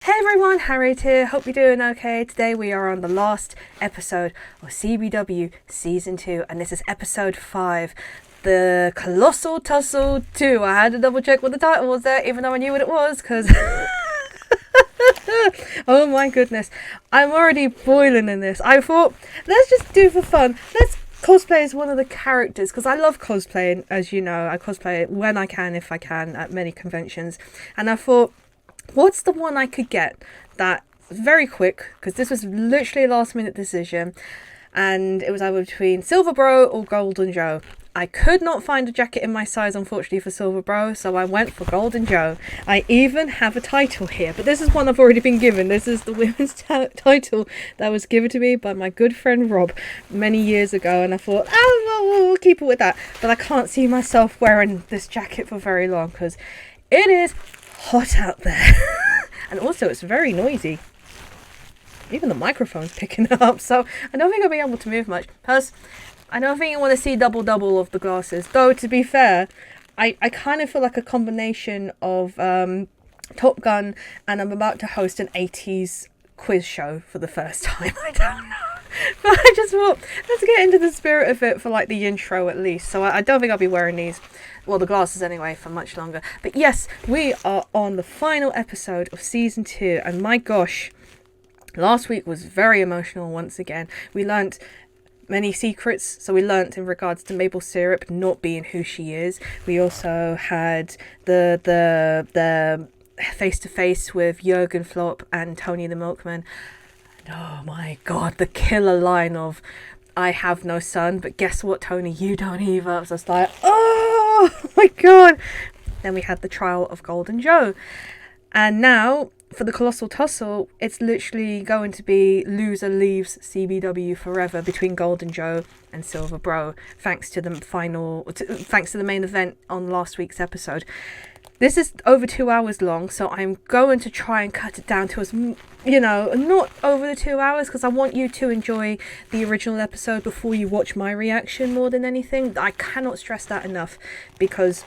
Hey everyone, Harriet here, hope you're doing okay. Today we are on the last episode of CBW Season 2 and this is episode 5, the Colossal Tussle II. I had to double check what the title was there, even though I knew what it was, because... oh my goodness, I'm already boiling in this. I thought, let's just do for fun, let's cosplay as one of the characters, because I love cosplaying, as you know. I cosplay when I can, if I can, at many conventions, and I thought, what's the one I could get that very quick, because this was literally a last minute decision and it was either between Silver Bro or Golden Joe. I could not find a jacket in my size, unfortunately, for Silver Bro, so I went for Golden Joe. I even have a title here, but this is one I've already been given. This is the women's title that was given to me by my good friend Rob many years ago, and I thought, oh, we'll keep it with that. But I can't see myself wearing this jacket for very long because it is hot out there. And also it's very noisy. Even the microphone's picking it up, so I don't think I'll be able to move much. Plus, I don't think you want to see double of the glasses. Though, to be fair, I kind of feel like a combination of Top Gun and I'm about to host an 80s quiz show for the first time. I don't know. But I just thought, let's get into the spirit of it for like the intro at least. So I don't think I'll be wearing these, well, the glasses anyway, for much longer. But yes, we are on the final episode of season 2, and my gosh, last week was very emotional once again. We learnt many secrets. So we learnt in regards to Mable Syrup not being who she is. We also had the face-to-face with Jurgen Flopp and Tony the Milkman. Oh my god, the killer line of, I have no son, but guess what, Tony, you don't either. I was just like, oh my god. Then we had the trial of Golden Joe. And now, for the Colossal Tussle, it's literally going to be Loser Leaves CBW forever between Golden Joe and Silver Bro, thanks to the main event on last week's episode. This is over 2 hours long, so I'm going to try and cut it down to as, not over the 2 hours, because I want you to enjoy the original episode before you watch my reaction more than anything. I cannot stress that enough, because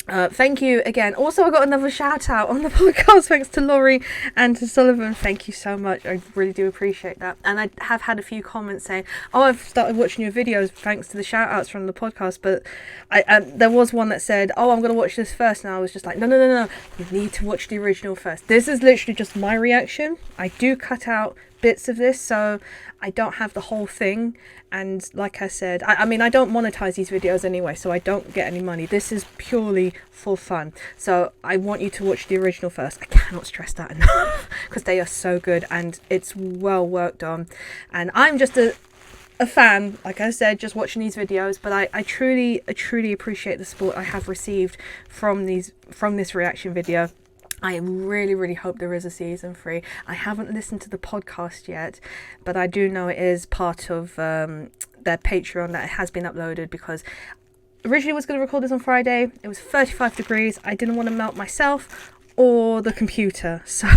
thank you again. Also, I got another shout out on the podcast thanks to Laurie and to Sullivan. Thank you so much. I really do appreciate that. And I have had a few comments saying, oh, I've started watching your videos thanks to the shout outs from the podcast. But there was one that said, oh, I'm going to watch this first. And I was just like, no. You need to watch the original first. This is literally just my reaction. I do cut out bits of this, so I don't have the whole thing. And like I said, I mean, I don't monetize these videos anyway, so I don't get any money. This is purely for fun. So I want you to watch the original first. I cannot stress that enough because they are so good and it's well worked on. And I'm just a fan, like I said, just watching these videos, but I truly appreciate the support I have received from this reaction video. I really hope there is a season 3. I haven't listened to the podcast yet, but I do know it is part of their Patreon that it has been uploaded, because originally I was going to record this on Friday. It was 35 degrees. I didn't want to melt myself or the computer, so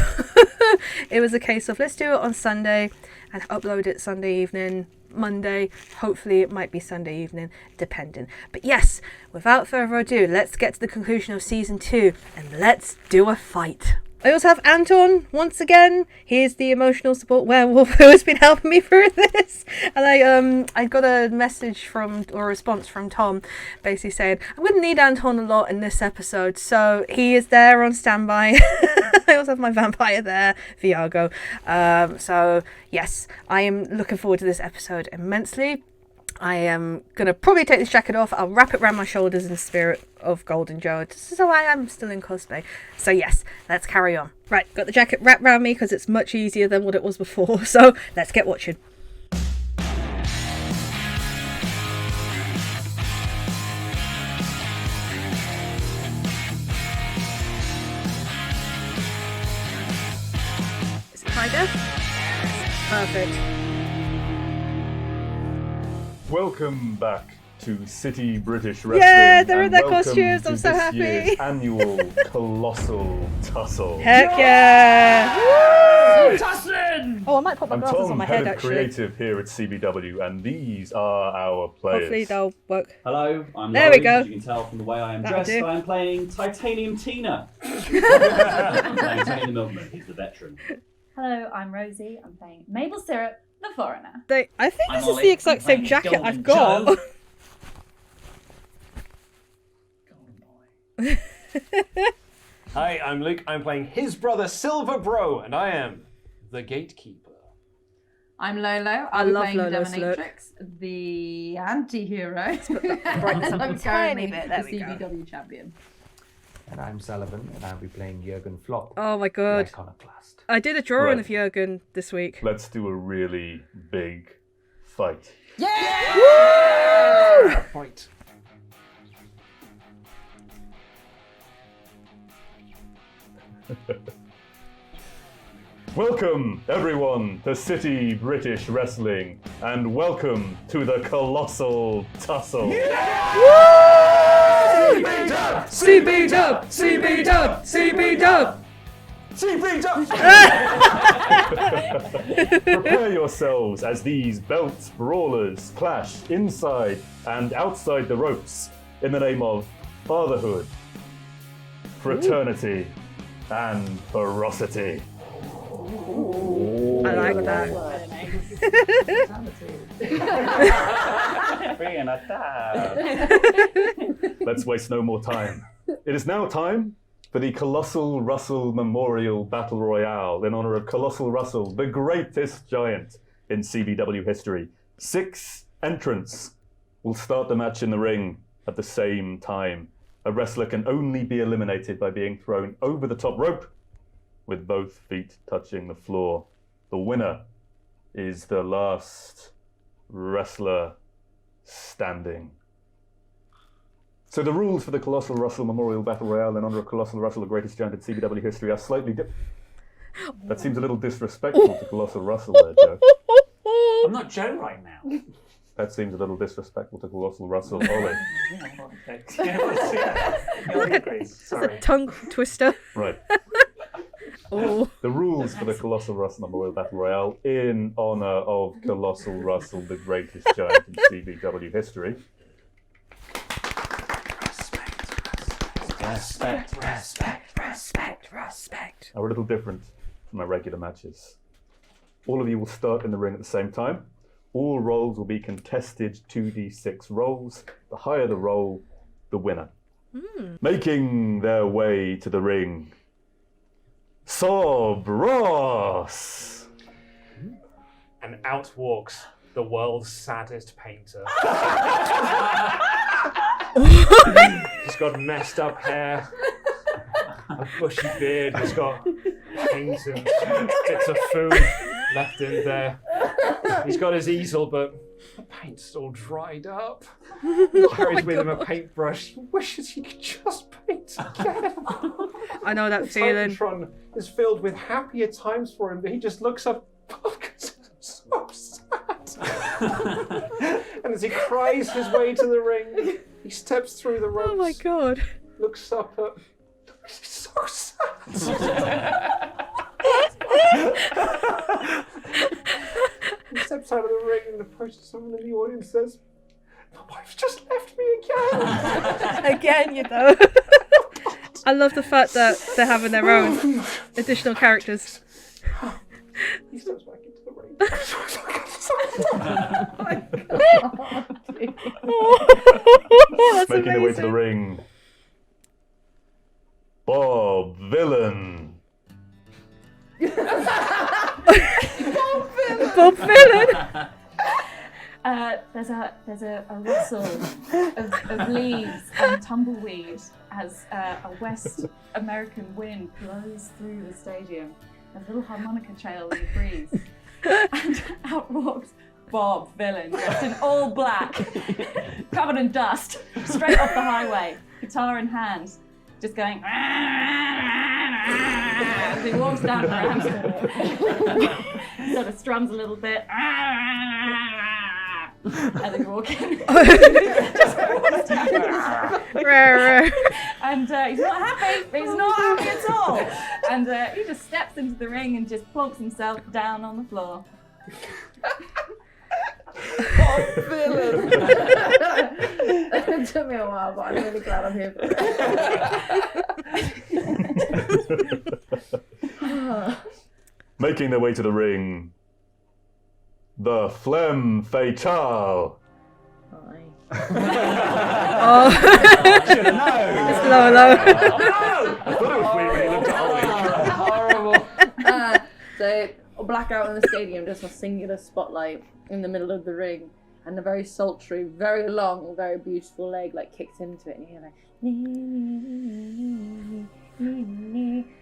it was a case of let's do it on Sunday and upload it Sunday evening, Monday, hopefully it might be Sunday evening, depending. But yes, without further ado, let's get to the conclusion of season 2 and let's do a fight. I also have Anton once again. He's the emotional support werewolf who has been helping me through this. And I got a message or a response from Tom basically saying, I'm going to need Anton a lot in this episode. So he is there on standby. I also have my vampire there, Viago. So yes, I am looking forward to this episode immensely. I am going to probably take this jacket off. I'll wrap it around my shoulders in the spirit of Golden Joe, so I am still in cosplay. So yes, let's carry on. Right, got the jacket wrapped around me because it's much easier than what it was before. So let's get watching. Is it Tiger? Perfect. Welcome back to City British Wrestling. Yeah, they're in their costumes. I'm so happy. Year's annual Colossal Tussle. Heck yeah! Tussling! Oh, I might put my I'm glasses Tom, on my head head of actually. creative here at CBW, and these are our players. Hopefully they'll work. Hello, I'm There we Laurie. go. As you can tell from the way I am That'll dressed, do. I am playing Titanium Tina. I'm playing Tony the Milkman, he's the veteran. Hello, I'm Rosie. I'm playing Mable Syrup, the foreigner. I think I'm this is Ollie. the exact I'm same playing jacket Golden I've got. Joe. Golden boy. Hi, I'm Luke. I'm playing his brother Silver Bro, and I am the gatekeeper. I'm Lolo. I I'm love playing Lolo's Denimatrix, the anti-hero. brightness up I'm a tiny currently bit, the there we go. CBW champion. And I'm Sullivan, and I'll be playing Jurgen Flopp, Oh my the god. iconoclast. I did a drawing Right. of Jurgen this week. Let's do a really big fight. Fight. Welcome, everyone, to City British Wrestling, and welcome to the Colossal Tussle. CB dub! CB dub! CB dub! Prepare yourselves as these belt brawlers clash inside and outside the ropes in the name of fatherhood, fraternity, and ferocity. I like that. Being attacked. Let's waste no more time. It is now time for the Colossal Russell Memorial Battle Royale in honor of Colossal Russell, the greatest giant in CBW history. 6 entrants will start the match in the ring at the same time. A wrestler can only be eliminated by being thrown over the top rope with both feet touching the floor. The winner is the last wrestler standing. So the rules for the Colossal Russell Memorial Battle Royale in honor of Colossal Russell, the greatest giant in CBW history, are slightly different. That seems a little disrespectful to Colossal Russell there, Joe. I'm not Joe right now. That seems a little disrespectful to Colossal Russell. Ollie. Sorry. Tongue twister. Right. Oh. The rules for the Colossal Russell Memorial Battle Royale in honor of Colossal Russell, the greatest giant in CBW history. Respect. Are a little different from my regular matches. All of you will start in the ring at the same time. All rolls will be contested 2d6 rolls. The higher the roll, the winner. Making their way to the ring, Sob Ross. And out walks the world's saddest painter. He's got messed up hair, a bushy beard, he's got paint and bits of food left in there. He's got his easel, but the paint's all dried up. He carries with him a paintbrush. He wishes he could just paint again. I know that feeling. Titantron is filled with happier times for him, but he just looks up because it's so sad. And as he cries his way to the ring, he steps through the ropes, Oh my god. looks up at... He's so sad. He steps out of the ring and approaches someone in the audience and says, "My wife's just left me again." Again, you know. I love the fact that they're having their own additional characters. He steps back into the ring. That's Making their way to the amazing. ring, Bob Villain. Bob Villain. There's a rustle of leaves and tumbleweed as a West American wind blows through the stadium. A little harmonica trail in the breeze. And out walks Bob Villain, dressed in all black, covered in dust, straight off the highway, guitar in hand, just going as he walks down the ramp. Sort of strums a little bit. And then you walk in. And he's not happy. He's not happy at all. And he just steps into the ring and just plonks himself down on the floor. It took me a while, but I'm really glad I'm here for it. Making their way to the ring, the Flemme Fatale. Hi. Oh. Should have known. It's low. I thought it was weird when you looked at Ollie. Horrible. So, a blackout in the stadium, just a singular spotlight in the middle of the ring, and a very sultry, very long, very beautiful leg like kicks into it, and you hear like,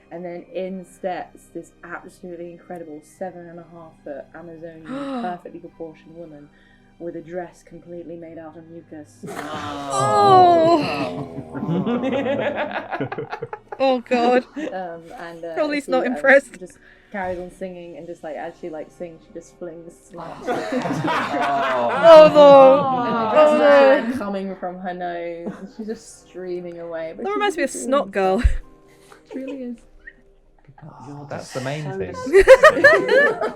and then in steps this absolutely incredible 7.5-foot Amazonian, perfectly proportioned woman with a dress completely made out of mucus. Oh. Oh God. And Ollie's she, not impressed. Just carries on singing, and just like as she like sings, she just flings slaps. Oh no. And the dress is like coming from her nose, and she's just streaming away. But That she's reminds me of just Snot Girl. It really is. That's the main thing.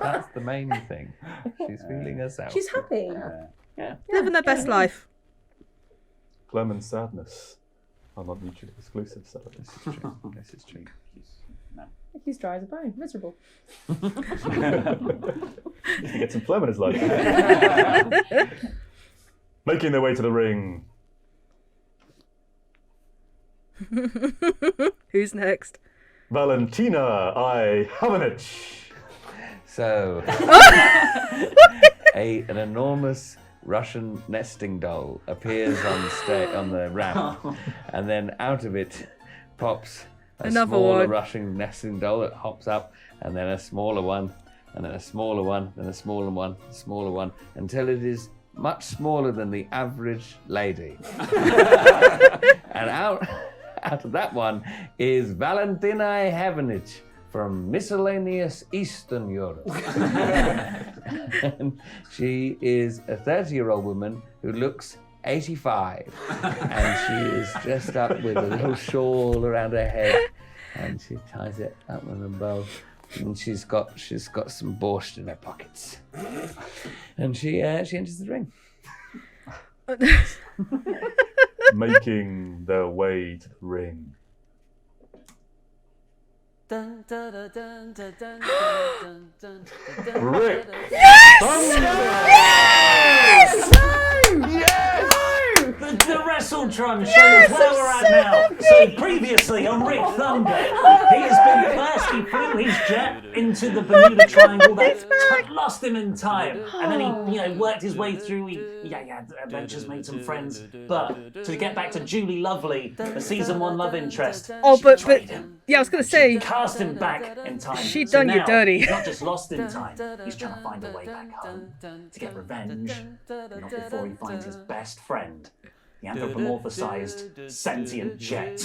That's the main thing. She's feeling herself. She's happy. Yeah. Living their best life. Phlegm and sadness are not mutually exclusive, so This is true. This is true. He's dry as a bone, miserable. he gets some phlegm in his life. Making their way to the ring, Who's next? Valentina Ivanovich. So, an enormous Russian nesting doll appears on the ramp, and then out of it pops Another smaller one. Russian nesting doll that hops up, and then a smaller one, and then a smaller one, and a smaller one, a smaller one, until it is much smaller than the average lady. And out of that one is Valentina Ivanovich from miscellaneous Eastern Europe. And she is a 30-year-old woman who looks 85, and she is dressed up with a little shawl around her head, and she ties it up with a bow, and she's got some borscht in her pockets, and she enters the ring. Making their way to the ring, Rick. The Wrestletron shows where we're at now. So previously on Rick Thunder, he has been first, he flew his jet into the Bermuda Triangle that lost him in time. And then he worked his way through, he had adventures, made some friends. But to get back to Julie Lovely, the season 1 love interest, Oh, she but betrayed him. yeah, I was gonna say. Cast him back in time. She So done you now, dirty. He's not just lost in time, he's trying to find a way back home to get revenge. Not before he finds his best friend, the anthropomorphized sentient jet.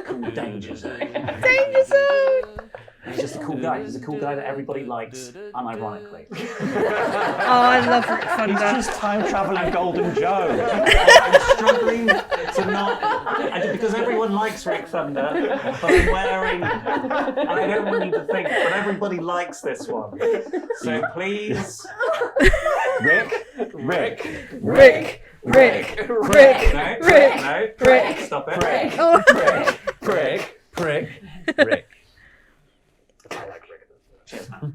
Cool Danger Zone. Danger Zone! He's just a cool guy. He's a cool guy that everybody likes, unironically. Oh, I love Rick Thunder. He's just time traveling Golden Joe. I'm struggling to not, because everyone likes Rick Thunder, but I'm wearing, and I don't want you to think, but everybody likes this one. So please, Rick. No, stop it. Prick. I like Rick. Cheers, man.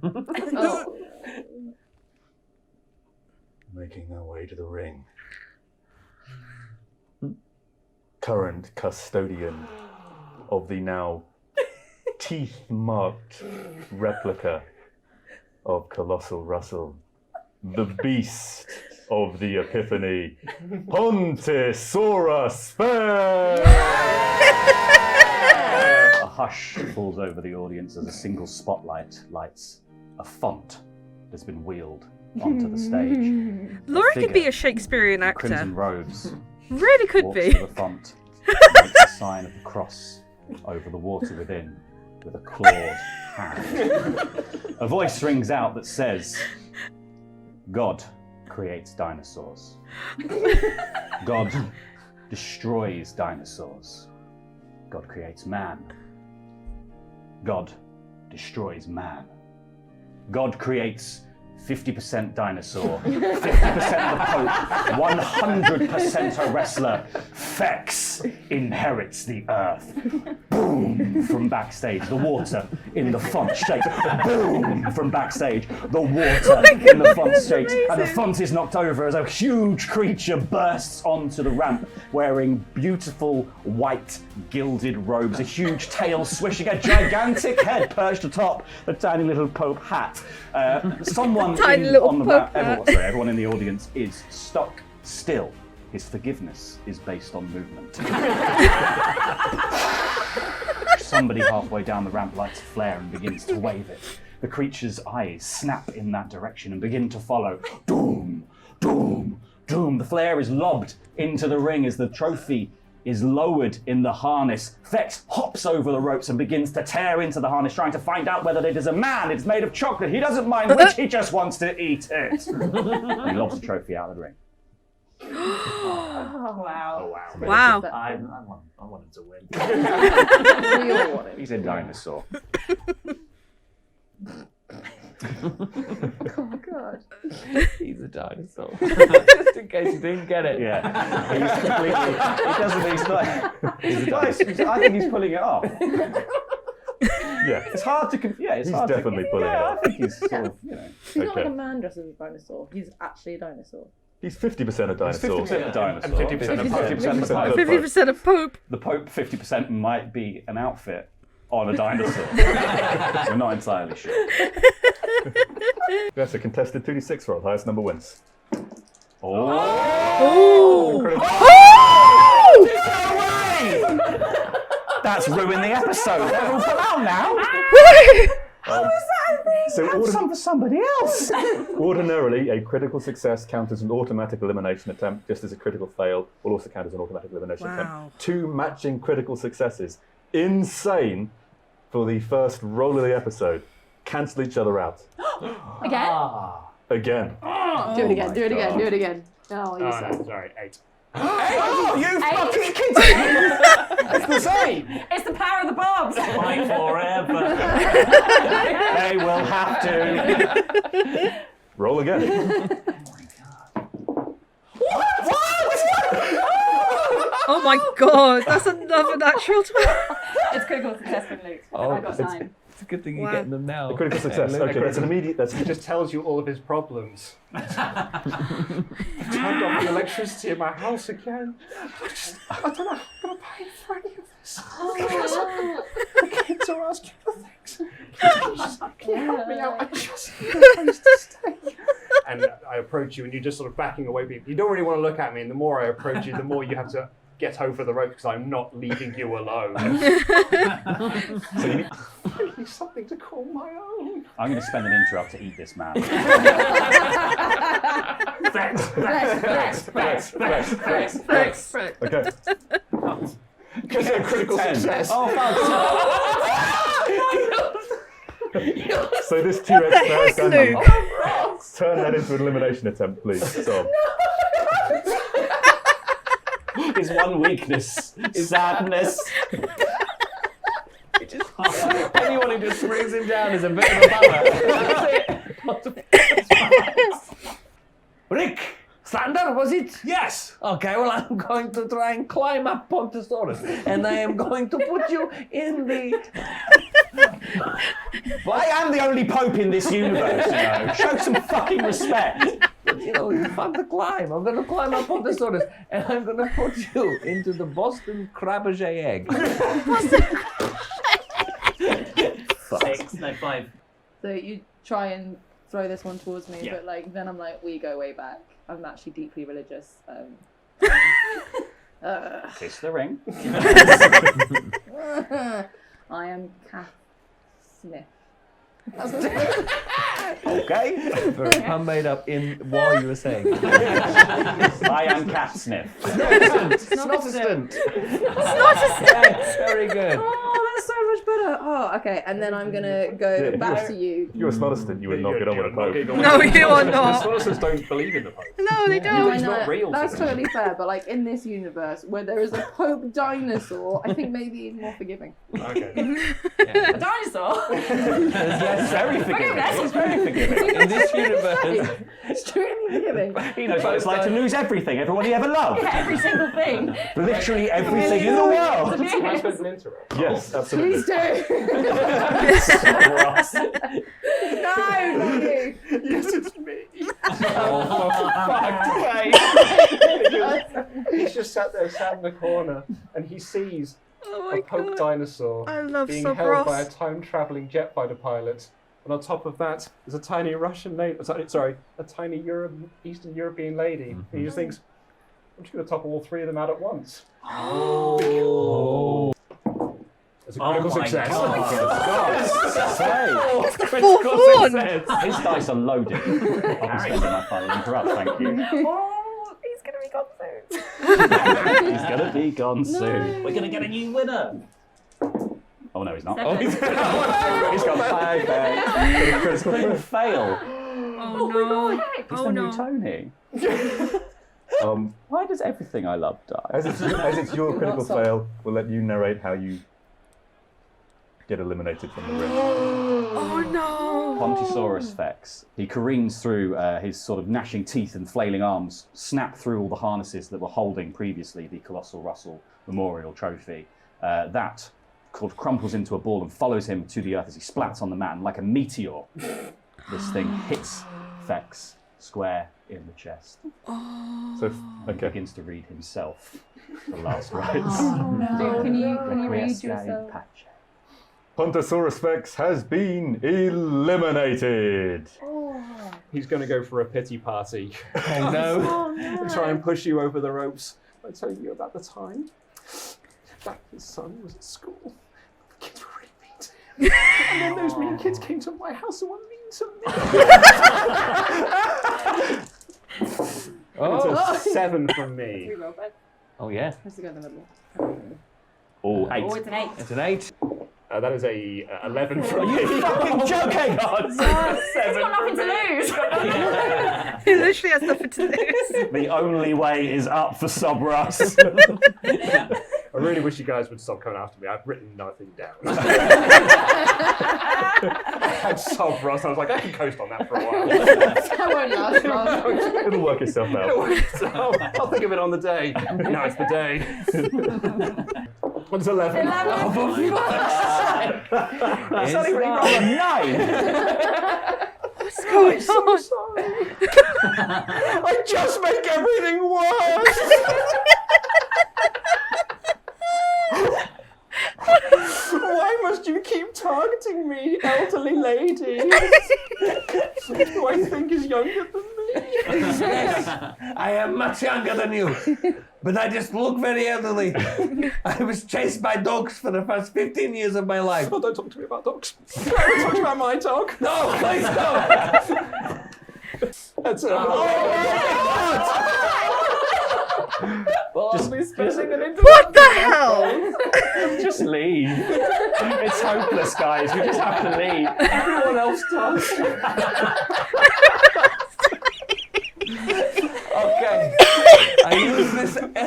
Making their way to the ring, current custodian of the now teeth-marked replica of Colossal Russell, the beast of the Epiphany, Pontisaurus Spare! A hush falls over the audience as a single spotlight lights a font has been wheeled onto the stage. Lauren could be figure a Shakespearean in actor. crimson robes Really could walks be. to the font, makes the sign of the cross over the water within with a clawed hand. A voice rings out that says, God creates dinosaurs. God destroys dinosaurs. God creates man. God destroys man. God creates 50% dinosaur, 50% the Pope, 100% a wrestler. Fex inherits the earth. Boom! From backstage, the water in the font shakes. Boom! From backstage, the water in the font shakes. And the font is knocked over as a huge creature bursts onto the ramp wearing beautiful white gilded robes, a huge tail swishing, a gigantic head perched atop the tiny little Pope hat. Someone on the ramp, everyone in the audience is stuck still. His forgiveness is based on movement. Somebody halfway down the ramp lights a flare and begins to wave it. The creature's eyes snap in that direction and begin to follow. Doom, doom, doom. The flare is lobbed into the ring as the trophy is lowered in the harness. Fex hops over the ropes and begins to tear into the harness, trying to find out whether it is a man. It's made of chocolate. He doesn't mind which, he just wants to eat it. And he lobs the trophy out of the ring. Oh, wow. Oh, wow. Wow. I wanted to win. We all want it. He's a dinosaur. Oh god. He's a dinosaur. Just in case you didn't get it. Yeah. He's completely, he's a dinosaur. I think he's pulling it off. Yeah. It's hard to He's definitely pulling it off. I think he's sort of, He's not Okay. like a man dressed as a dinosaur. He's actually a dinosaur. He's 50% a dinosaur. 50% a dinosaur. And 50% and a Pope. 50% the Pope. 50% of Pope. The Pope 50% might be an outfit on a dinosaur. We're not entirely sure. That's a contested 2d6 roll. Highest number wins. Oh! That's ruined the episode. They're all put out now. Some for somebody else. Ordinarily, a critical success counts as an automatic elimination attempt, just as a critical fail will also count as an automatic elimination Wow. attempt. 2 matching critical successes. Insane for the first roll of the episode. Cancel each other out. Again? Again. Do it again, do it again, do it again. Oh, you Oh, suck. no, sorry, 8. Oh, you fucking kidding! It's the same. It's the power of the barbs. Fight forever. They will have to. Roll again. Oh my god, that's another natural 20. It's critical success for Luke. Oh, I got 9. It's a good thing Wow. you're getting them now. A critical success. Okay, that's an immediate. That's It just tells you all of his problems. I've turned off the electricity in my house again. I don't know how I'm going to pay for any of this. The kids are asking for things. Can you help me out? I just need a place to stay. And I approach you and you're just sort of backing away. You don't really want to look at me, and the more I approach you, the more you have to get over the rope because I'm not leaving you alone. so you need, I need something to call my own. I'm going to spend an interrupt to eat this man. Thanks. okay. Because of critical 10. success. Oh, fuck. So this 2x heck, standing. Luke? Turn that into an elimination attempt, please. So. His one weakness, sadness. Anyone who just brings him down is a bit of a bummer. That's it. Rick! Thunder, was it? Yes. Okay, well, I'm going to try and climb up Pontosaurus, and I am going to put you in the... I am the only pope in this universe, you know. Show some fucking respect. You know, it's fun to climb. I'm going to climb up Pontosaurus, and I'm going to put you into the Boston Crabbeget egg. 6, no 5. So you try and throw this one towards me, Yeah. but like then I'm like, we go way back. I'm actually deeply religious. Kiss the ring. I am Kath Smith. Okay. Very pun made up in while you were saying. I am Cat Sniff. Snottiston. Snottiston. Very good. Oh, that's so much better. Okay, and then I'm gonna go back to you. If you were Smolliston, you would not get on with a Pope. No, you are not. Smollisons don't believe in the Pope. No, they No, don't. I He's know. not real. That's totally fair, but like in this universe where there is a Pope dinosaur, I think maybe he's more forgiving. Okay. A dinosaur? It's very forgiving. It's very forgiving. In this universe, Extremely forgiving. He knows what it's like to lose everything, everyone he ever loved. Yeah, every single thing. Literally everything in the world. Can I spend an interrupt? Yes, absolutely. Please do. Ross. No, not you. Yes, it's me. He's just sat there, sat in the corner, and he sees Oh a my Pope god. dinosaur I love being Sub held by a Ross. time-traveling jet fighter pilot. And on top of that is a tiny Russian lady, a tiny Eastern European lady. And he just thinks, I'm just going to top all three of them out at once. oh, It's a critical my success. That's the fourth one. His dice are loaded. Obviously, my final interrupt, thank you. Oh, he's going to be gone soon. He's gonna be gone soon. We're going to get a new winner. Oh no, he's not. Seven. He's got bang. Critical fail. Oh no. It's Oh the new no. Tony. Why does everything I love die? As it's your You're critical not soft. fail, we'll let you narrate how you get eliminated from the ring. Oh no. Pontosaurus Vex. He careens through his sort of gnashing teeth and flailing arms, snap through all the harnesses that were holding previously the Colossal Russell Memorial Trophy. That crumples into a ball and follows him to the earth as he splats on the mat, and like a meteor, this thing hits Vex square in the chest. So, okay. Begins to read himself the last rites. Dude, can you read Requiescat in yourself? pace. Pontosaurus Vex has been eliminated. He's going to go for a pity party oh no. and try and push you over the ropes by telling you about the time that his son was at school. The kids were really mean to him. And then those mean kids came to my house and were mean to me. It's a 7 from me. Oh yeah. Let's go in the middle. Oh, 8. Oh, it's an 8. It's an 8. That is a 11 from me. Fucking joking! He's got nothing to lose. He literally has nothing to lose. The only way is up for Sobras. I really wish you guys would stop coming after me. I've written nothing down. I had Sob Ross. I was like, I can coast on that for a while. That won't last long. It'll work itself out. I'll think of it on the day. No, it's the day. What's 11? It's only really rolled a 9. What's going on? I just make everything worse. Why must you keep targeting me, elderly lady? Who I think is younger than me? Yes, I am much younger than you, but I just look very elderly. I was chased by dogs for the first 15 years of my life. Oh, don't talk to me about dogs. Don't talk about my dog. No, please don't. That's Just What the hell? Just leave. It's hopeless, guys. We just have to leave. Everyone else does. Okay. I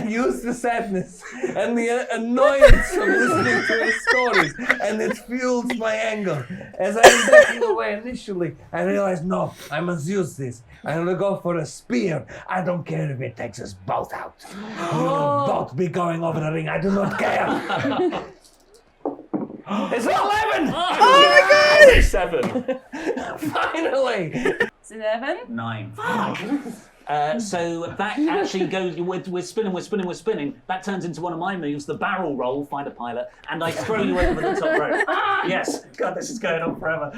use the sadness and the annoyance of listening to his stories, and it fuels my anger. As I was backing away initially, I realized, no, I must use this. I'm gonna go for a spear. I don't care if it takes us both out. We will both be going over the ring. I do not care. It's 11! Oh my god! 7. Finally! It's 11. 9. So that actually goes, we're spinning. That turns into one of my moves, the barrel roll, find a pilot, and I throw you over the top rope. Yes. God, this is going on forever.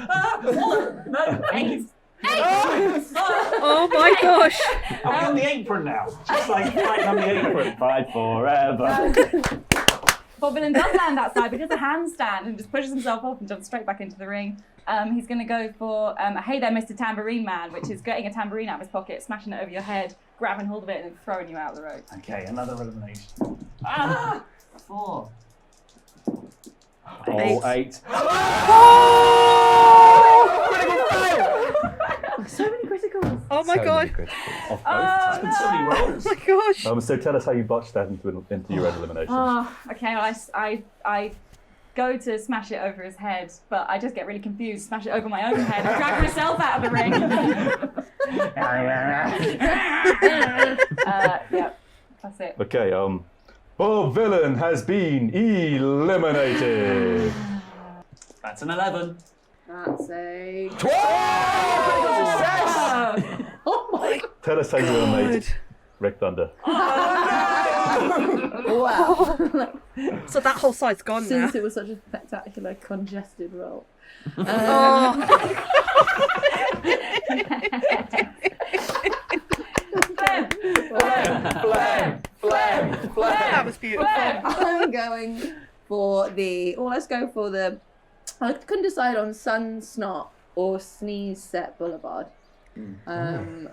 No, 8. Oh my gosh! Are we on the apron now? Just like fighting on the apron. Fight forever. Bob Villain does land outside, but he does a handstand and just pushes himself off and jumps straight back into the ring. He's going to go for Hey There, Mr. Tambourine Man, which is getting a tambourine out of his pocket, smashing it over your head, grabbing hold of it, and then throwing you out of the rope. Okay, another elimination. 4. Oh, 8. So many criticals. Oh my god. Off both Oh, times. So many no. rolls. Oh my gosh. So tell us how you botched that into your own elimination. Oh, okay. Well, I go to smash it over his head, but I just get really confused, smash it over my own head, and drag myself out of the ring. Yeah, that's it. Okay, Bob Villain has been eliminated. That's an 11. That's a 12! oh my Tell us how you eliminated Rick Thunder. wow. So that whole side's gone now. Since it was such a spectacular congested roll. That was beautiful. I'm going for the. Well, let's go for the. I couldn't decide on Sun Snot or Sneeze Set Boulevard,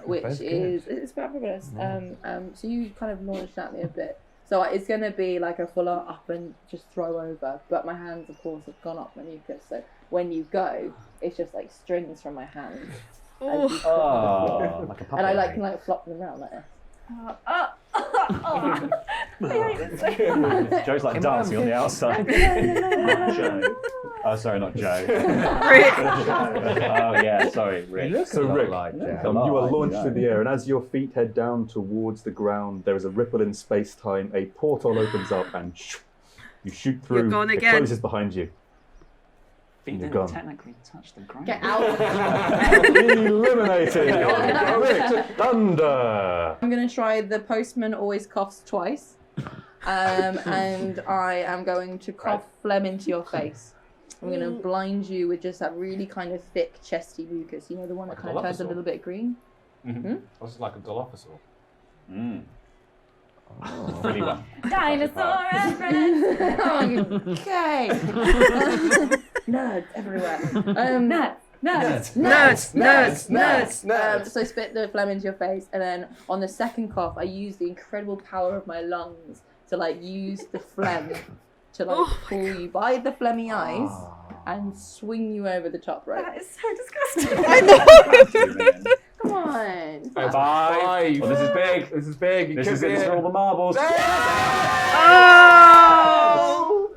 which both is it's fabulous. So you kind of launched at me a bit. So it's going to be like a full on up and just throw over, but my hands, of course, have gone up my mucus. So when you go, it's just like strings from my hands. as you put on the floor. Like a puppet. And I like can like flop them around like this. Joe's like dancing on the outside. Joe. Oh, sorry, not Joe. Oh, yeah, sorry, Rick. So Rick, like Jack. you are launched through the air, and as your feet head down towards the ground, there is a ripple in space-time. A portal opens up, and you shoot through. You're gone It again. closes behind you. Feet You're didn't gone. technically touch the ground. Get out. Eliminated. Rick Thunder. I'm going to try the postman always coughs twice. And I am going to cough phlegm into your face. I'm going to blind you with just that really kind of thick, chesty mucus. You know, the one that Like kind of turns a Dilophosaur. little bit green? I was like a Dilophosaur. Mm. Really well. Dinosaur and friends. Okay. Nerds everywhere. Nuts. So spit the phlegm into your face, and then on the second cough, I use the incredible power of my lungs to like use the phlegm to like pull you by the phlegmy eyes and swing you over the top rope. That is so disgusting. Come on. 5. Five. Oh, this is big. This is big. This is it. This is all the marbles. Oh!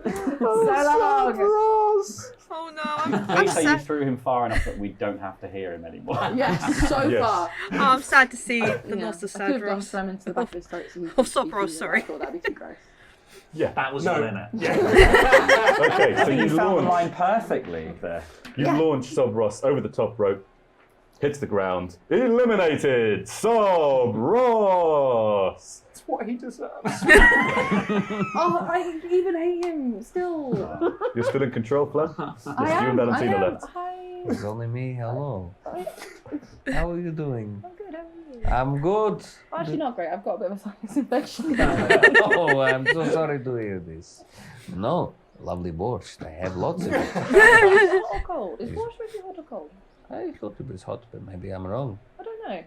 Oh no, I'm Please say you sad. threw him far enough that we don't have to hear him anymore. Yes, so Yes. far. Oh, I'm sad to see the Yeah. loss of I could have done Sadros. phlegm into the back of his throat. So he Of could Sopros, be breathing. sorry. I thought that'd be too gross. Yeah. That was No. the limit. Okay, so You you found the launch. line perfectly there. You launch Sob Ross over the top rope, hits the ground. Eliminated Sob Ross. That's what he deserves. Oh, I even hate him still. You're still in control, Flem? Just I you am. and Valentina left. Hi. It's only me. Hello. How are you doing? I'm good. How are you? I'm good. Actually, not great. I've got a bit of a sinus infection. Oh, I'm so sorry to hear this. No, lovely borscht. I have lots of it. Hot or cold? Is borscht really hot or cold? I thought it was hot, but maybe I'm wrong. I don't know.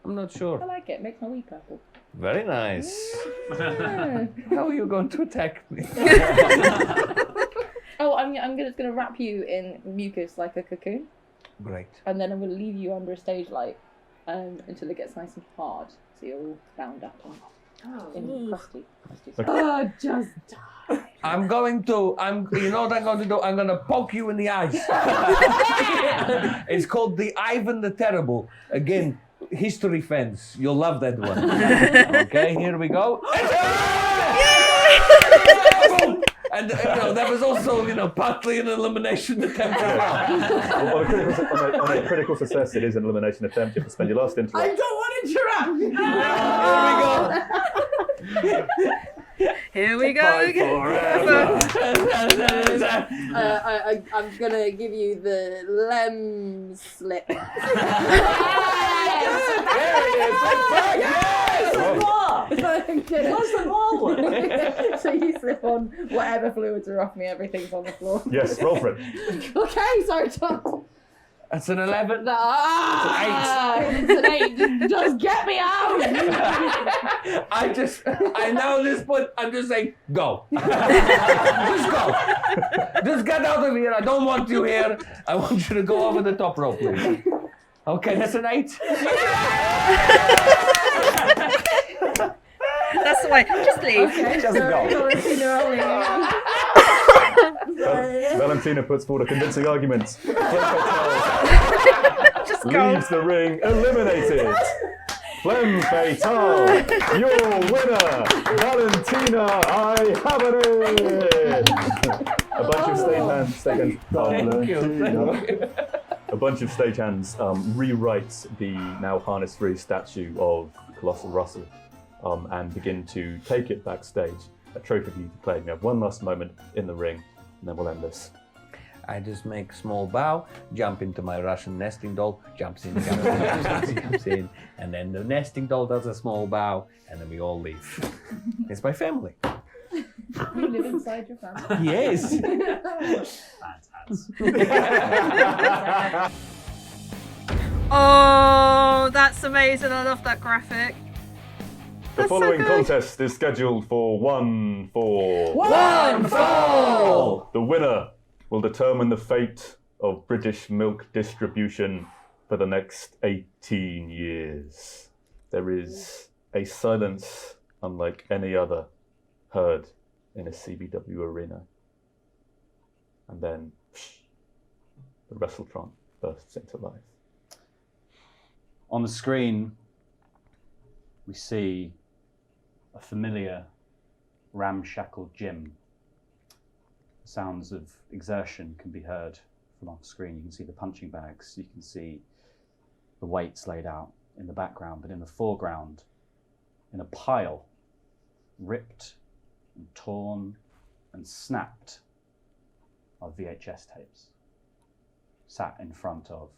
I'm not I sure. like it. It makes my wee purple. Very nice. Yeah. How are you going to attack me? Oh, I'm gonna wrap you in mucus like a cocoon, Great. and then I'm gonna leave you under a stage light until it gets nice and hard, so you're all bound up and crusty. Oh, just die. You know what I'm going to do? I'm going to poke you in the eyes. It's called the Ivan the Terrible. Again, history fans, you'll love that one. Okay, here we go. And that was also, partly an elimination attempt as well. On a critical success, it is an elimination attempt. You have to spend your last I interaction. don't want to interrupt. Here we go again. I'm gonna give you the lem slip. What's the ball? So you slip on whatever fluids are off me. Everything's on the floor. Yes, roll for it. Okay, sorry, Tom. That's an 11. It's an 8. Just get me out! I know this, but I'm just saying, go. Just go. Just get out of here. I don't want you here. I want you to go over the top rope, please. Okay, that's an 8. That's the way. Just leave. Okay, Just go. Valentina puts forward a convincing argument. Just go. Leaves the ring eliminated. Flem Fatal, your winner, Valentina, I have it. A bunch of stagehands. Thank you. A bunch of stagehands rewrite the now harness-free statue of Colossal Russell and begin to take it backstage. A trophy for you to claim. We have one last moment in the ring, and then we'll end this. I just make small bow, jump into my Russian nesting doll, jumps in, jumps in, and then the nesting doll does a small bow, and then we all leave. It's my family. You live inside your family? Yes. Oh, that's amazing. I love that graphic. The That's so following good. contest is scheduled for 1 fall. 1 fall! The winner will determine the fate of British milk distribution for the next 18 years. There is a silence unlike any other heard in a CBW arena. And then the Wrestletron bursts into life. On the screen, we see a familiar ramshackle gym. Sounds of exertion can be heard from off screen. You can see the punching bags, you can see the weights laid out in the background, but in the foreground, in a pile, ripped and torn and snapped, are VHS tapes, sat in front of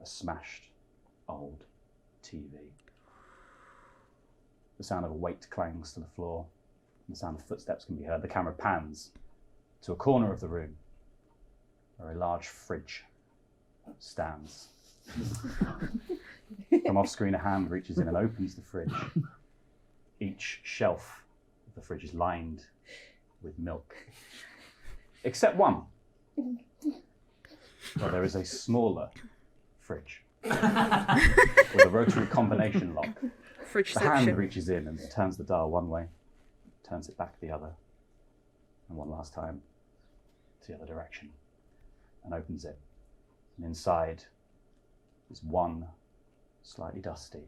a smashed old TV. The sound of a weight clangs to the floor, and the sound of footsteps can be heard. The camera pans to a corner of the room where a large fridge stands. From off screen, a hand reaches in and opens the fridge. Each shelf of the fridge is lined with milk, except one, where there is a smaller fridge with a rotary combination lock. Fridge The hand section. reaches in and turns the dial one way, turns it back the other, and one last time to the other direction, and opens it. And inside is one slightly dusty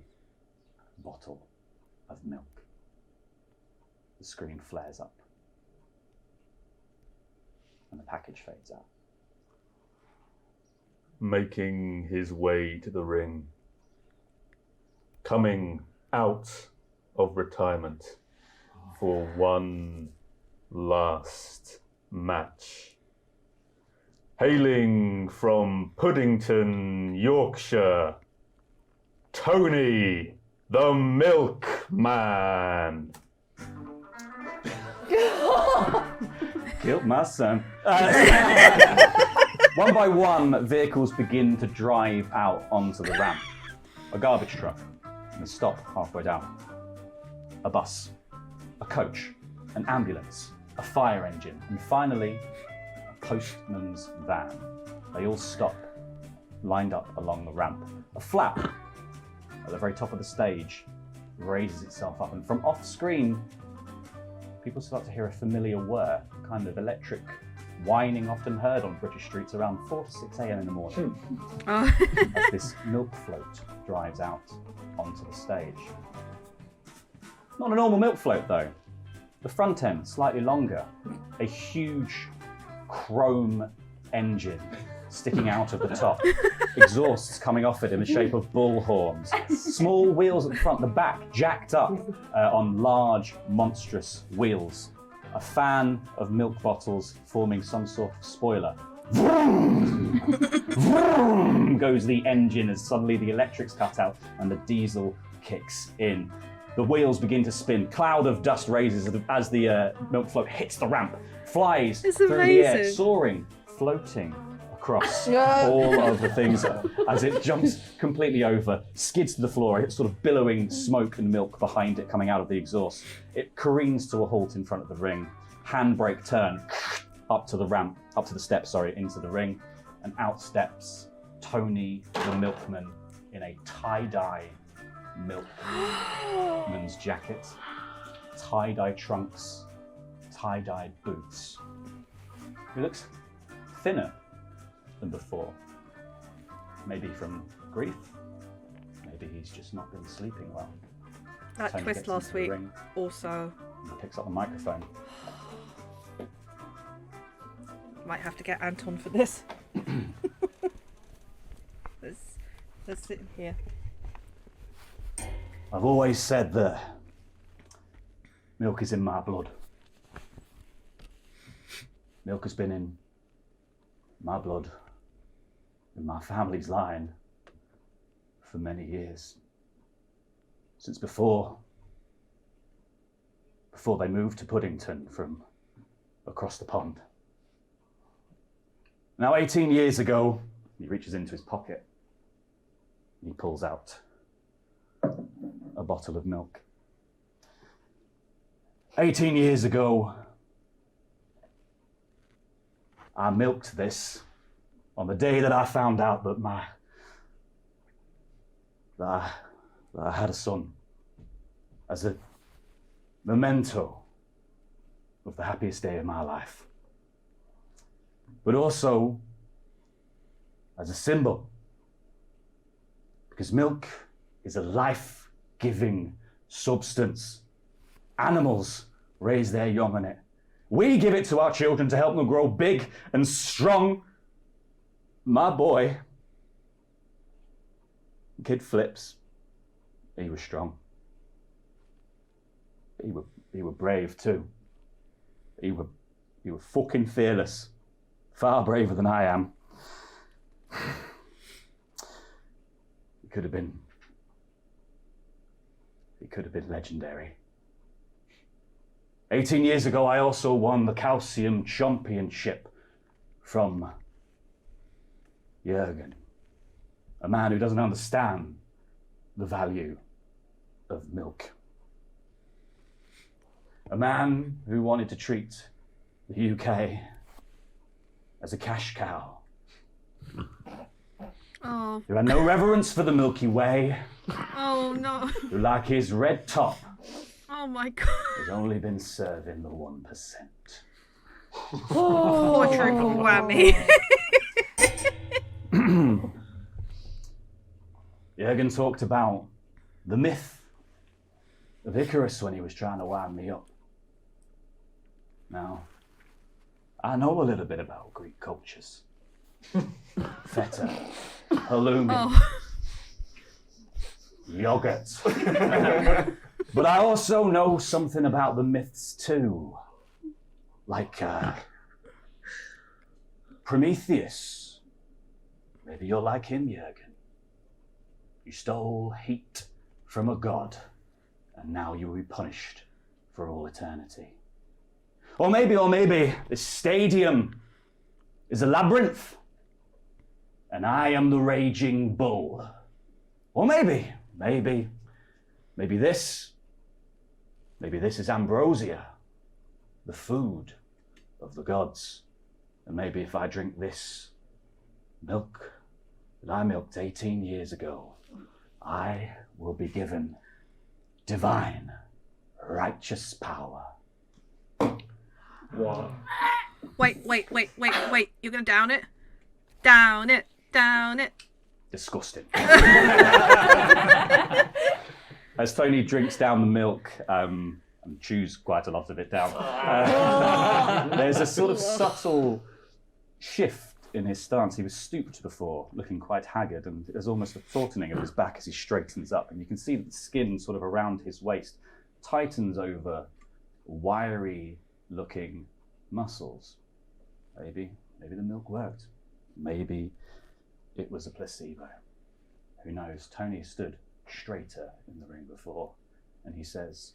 bottle of milk. The screen flares up, and the package fades out. Making his way to the ring, coming out of retirement for one last match. Hailing from Puddington, Yorkshire, Tony the Milkman. Killed my son. One by one, vehicles begin to drive out onto the ramp. A garbage truck, and stop halfway down. A bus, a coach, an ambulance, a fire engine, and finally, a postman's van. They all stop, lined up along the ramp. A flap at the very top of the stage raises itself up, and from off screen, people start to hear a familiar whir, kind of electric whining often heard on British streets around 4 to 6 a.m. in the morning. Oh. As this milk float drives out onto the stage. Not a normal milk float though. The front end, slightly longer, a huge chrome engine sticking out of the top, exhausts coming off it in the shape of bull horns, small wheels at the front, the back jacked up on large, monstrous wheels, a fan of milk bottles forming some sort of spoiler. Vroom! Vroom! Goes the engine as suddenly the electrics cut out and the diesel kicks in. The wheels begin to spin. Cloud of dust raises as the milk float hits the ramp, flies It's through the air, amazing. soaring, floating across all of the things as it jumps completely over, skids to the floor, it's sort of billowing smoke and milk behind it coming out of the exhaust. It careens to a halt in front of the ring, handbrake turn, up to the ramp, up to the steps, into the ring, and out steps Tony the Milkman in a tie-dye milkman's jacket, tie-dye trunks, tie-dyed boots. He looks thinner than before. Maybe from grief. Maybe he's just not been sleeping well. That Tony twist gets last into the week ring, also. and he picks up the microphone. Might have to get Anton for this. let's sit in here. I've always said that milk is in my blood. Milk has been in my blood, in my family's line, for many years. Since before they moved to Puddington from across the pond. Now, 18 years ago, he reaches into his pocket and he pulls out a bottle of milk. 18 years ago, I milked this on the day that I found out that I had a son, as a memento of the happiest day of my life, but also as a symbol, because milk is a life-giving substance. Animals raise their young on it. We give it to our children to help them grow big and strong. My boy, kid Flips, he was strong. He were brave too. He were fucking fearless. Far braver than I am. He could have been legendary. 18 years ago, I also won the Calcium Championship from Jurgen, a man who doesn't understand the value of milk. A man who wanted to treat the UK as a cash cow. Oh. Who had no reverence for the Milky Way. Oh no. Who, like his red top, Oh my god. has only been serving the 1%. Quadruple whammy. Jurgen talked about the myth of Icarus when he was trying to wind me up. Now, I know a little bit about Greek cultures. Feta, halloumi, yogurt. But I also know something about the myths too. Like Prometheus. Maybe you're like him, Jurgen. You stole heat from a god, and now you will be punished for all eternity. Or maybe this stadium is a labyrinth, and I am the raging bull. Or maybe this is ambrosia, the food of the gods. And maybe if I drink this milk that I milked 18 years ago, I will be given divine, righteous power. What? Wait. You're gonna down it? Down it. Disgusting. As Tony drinks down the milk and chews quite a lot of it down, there's a sort of subtle shift in his stance. He was stooped before, looking quite haggard, and there's almost a tautening of his back as he straightens up, and you can see that the skin sort of around his waist tightens over wiry looking muscles. Maybe the milk worked. Maybe it was a placebo. Who knows? Tony stood straighter in the ring before, and he says,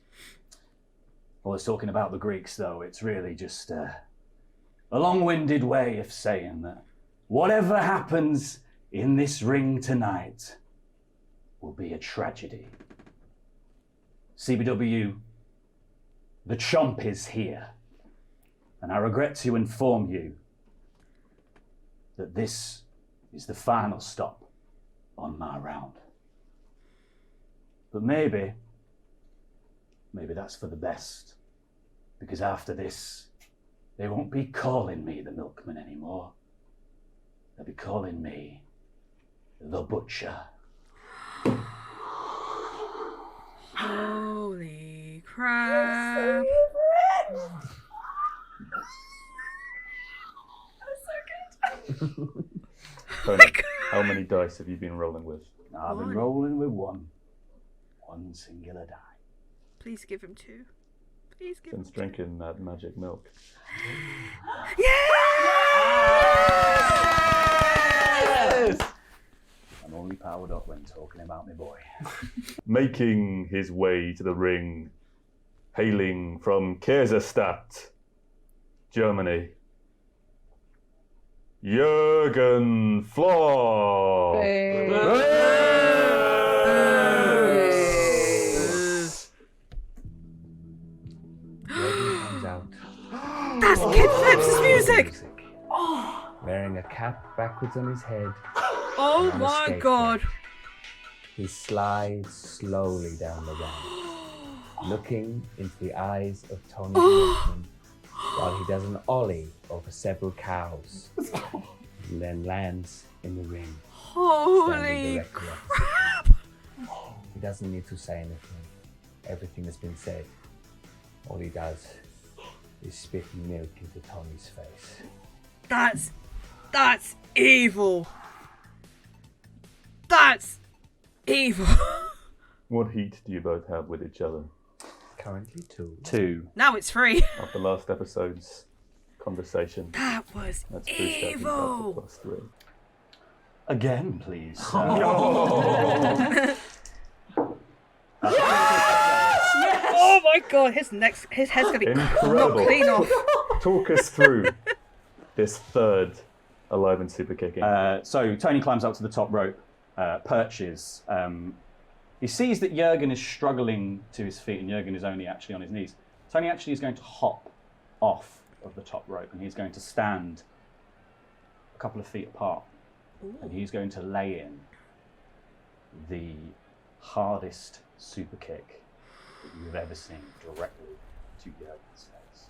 well, it's talking about the Greeks, though. It's really just a long-winded way of saying that Whatever happens in this ring tonight will be a tragedy. CBW, the chomp is here, and I regret to inform you that this is the final stop on my round. But maybe that's for the best, because after this, they won't be calling me the Milkman anymore. They'll be calling me the Butcher. Holy crap. Tony, how many dice have you been rolling with? I've been rolling with one singular die. Please give him 2. Please give him Since 2. drinking that magic milk. Yes! I'm only powered up when talking about my boy. Making his way to the ring, hailing from Kaiserstadt, Germany, Jurgen Flopp. Comes out. That's Kid Flips' music! Wearing a cap backwards on his head. Oh and a my skateboard. god. He slides slowly down the ramp, looking into the eyes of Tony the Milkman while he does an ollie over several cows, and then lands in the ring. Holy standing directly opposite crap! him. He doesn't need to say anything. Everything has been said. All he does is spit milk into Tony's face. That's evil. That's evil. What heat do you both have with each other? Currently 2. 2. Now it's 3. After last episode's conversation, That was let's boost that heat up evil. to +3. Again, please. Oh my god, his head's gonna be Incredible. knocked clean off. Talk us through this third alive and super kicking. So Tony climbs up to the top rope, perches. He sees that Jurgen is struggling to his feet, and Jurgen is only actually on his knees. Tony actually is going to hop off of the top rope, and he's going to stand a couple of feet apart. And he's going to lay in the hardest super kick that you've ever seen directly to Jurgen's face.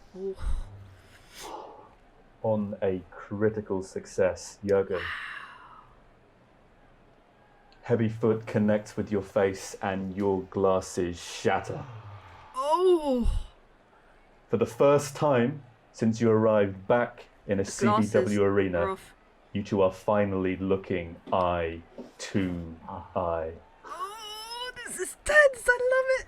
On a critical success, Jurgen. Heavy foot connects with your face and your glasses shatter. Oh. For the first time since you arrived back in a Glasses CBW are arena, off. you two are finally looking eye to eye. Oh, this is tense. I love it.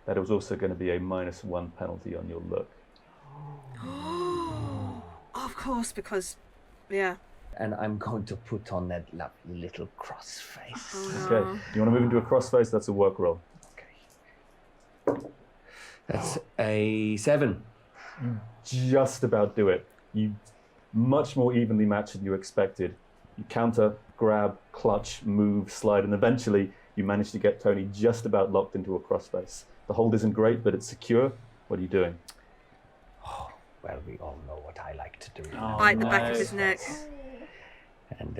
That was also going to be a -1 penalty on your look. Of course, because, yeah. And I'm going to put on that lovely little cross face. Oh, Okay, you want to move into a crossface? That's a work roll. Okay. That's a 7. Just about do it. You much more evenly match than you expected. You counter, grab, clutch, move, slide, and eventually you manage to get Tony just about locked into a crossface. The hold isn't great, but it's secure. What are you doing? Well, we all know what I like to do. Bite the back of his neck. And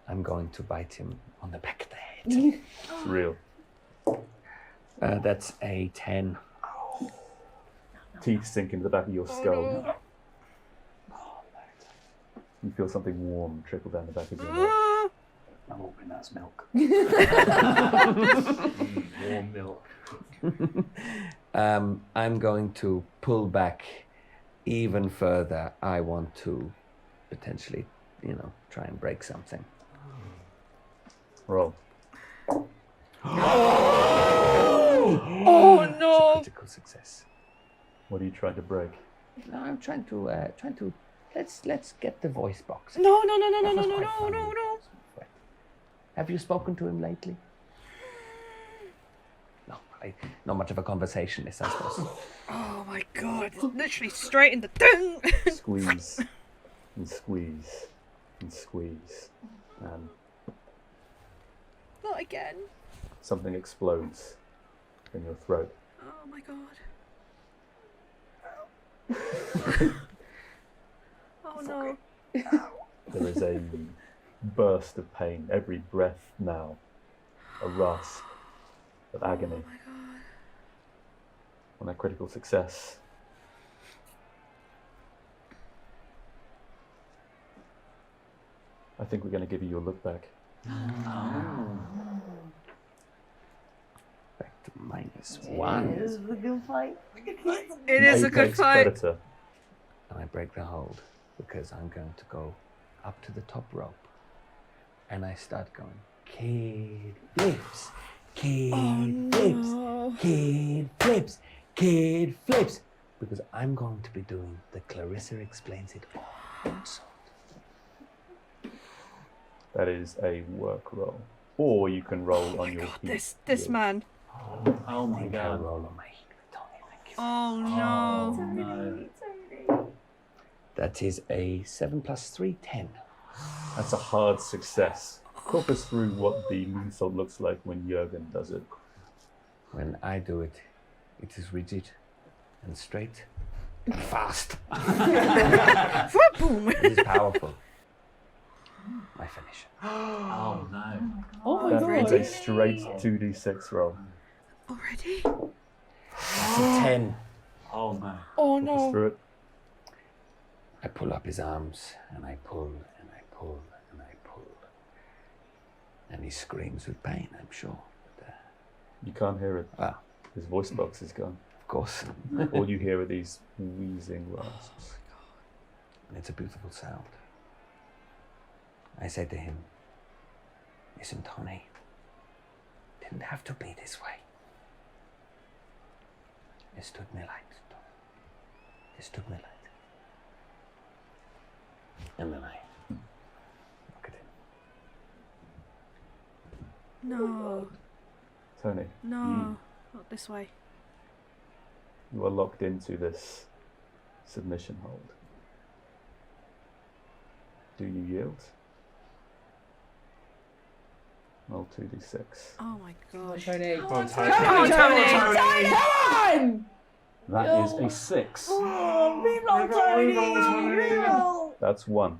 I'm going to bite him on the back of the head. It's real. That's a 10. Teeth sink into the back of your skull. You feel something warm trickle down the back of your neck. I'm hoping that's milk. Warm milk. I'm going to pull back even further. I want to potentially, try and break something. Roll. Oh no! Critical success. What are you trying to break? No, I'm trying to. Let's get the voice box. No. That was quite funny. Have you spoken to him lately? No. not much of a conversationalist, I suppose. Oh my god, it's literally straight in the dung. Squeeze and squeeze and squeeze, and Not again. something explodes in your throat. Oh my god. Oh no. There is a burst of pain. Every breath now, a rasp of agony. Oh my god. On a critical success, I think we're going to give you your look back. Back to -1. It is a good fight. It is a good Apex fight. Predator. And I break the hold because I'm going to go up to the top rope. And I start going, kid flips, kid flips, kid flips, kid flips. Because I'm going to be doing the Clarissa Explains It All episode. That is a work roll. Or you can roll on your feet. This man. Oh my I'll god. roll on my heat with Tony, thank you. Oh no. No. That is a 7 + 3, 10. That's a hard success. Talk us through what the moonsault looks like when Jurgen does it. When I do it, it is rigid and straight and fast. Boom. It is powerful. My finish. Oh no. Oh my That god. is a straight 2d6 roll. Already? That's a 10. Oh no. Oh Talk us no. through it. I pull up his arms and I pull and I pull and I pull. And he screams with pain, I'm sure. But, You can't hear it. ah, His voice box is gone. of course. All you hear are these wheezing rasps. And it's a beautiful sound. I say to him, listen, Tony, it didn't have to be this way. It stood me light, Tony. It stood me light. And then I look at him. No. Tony, No. Not this way. you are locked into this submission hold. Do you yield? Roll 2d6. Oh my gosh. Tony. Come on, Come on, Tony. Come That is a 6. on! Reroll, Tony! Reroll! That's 1.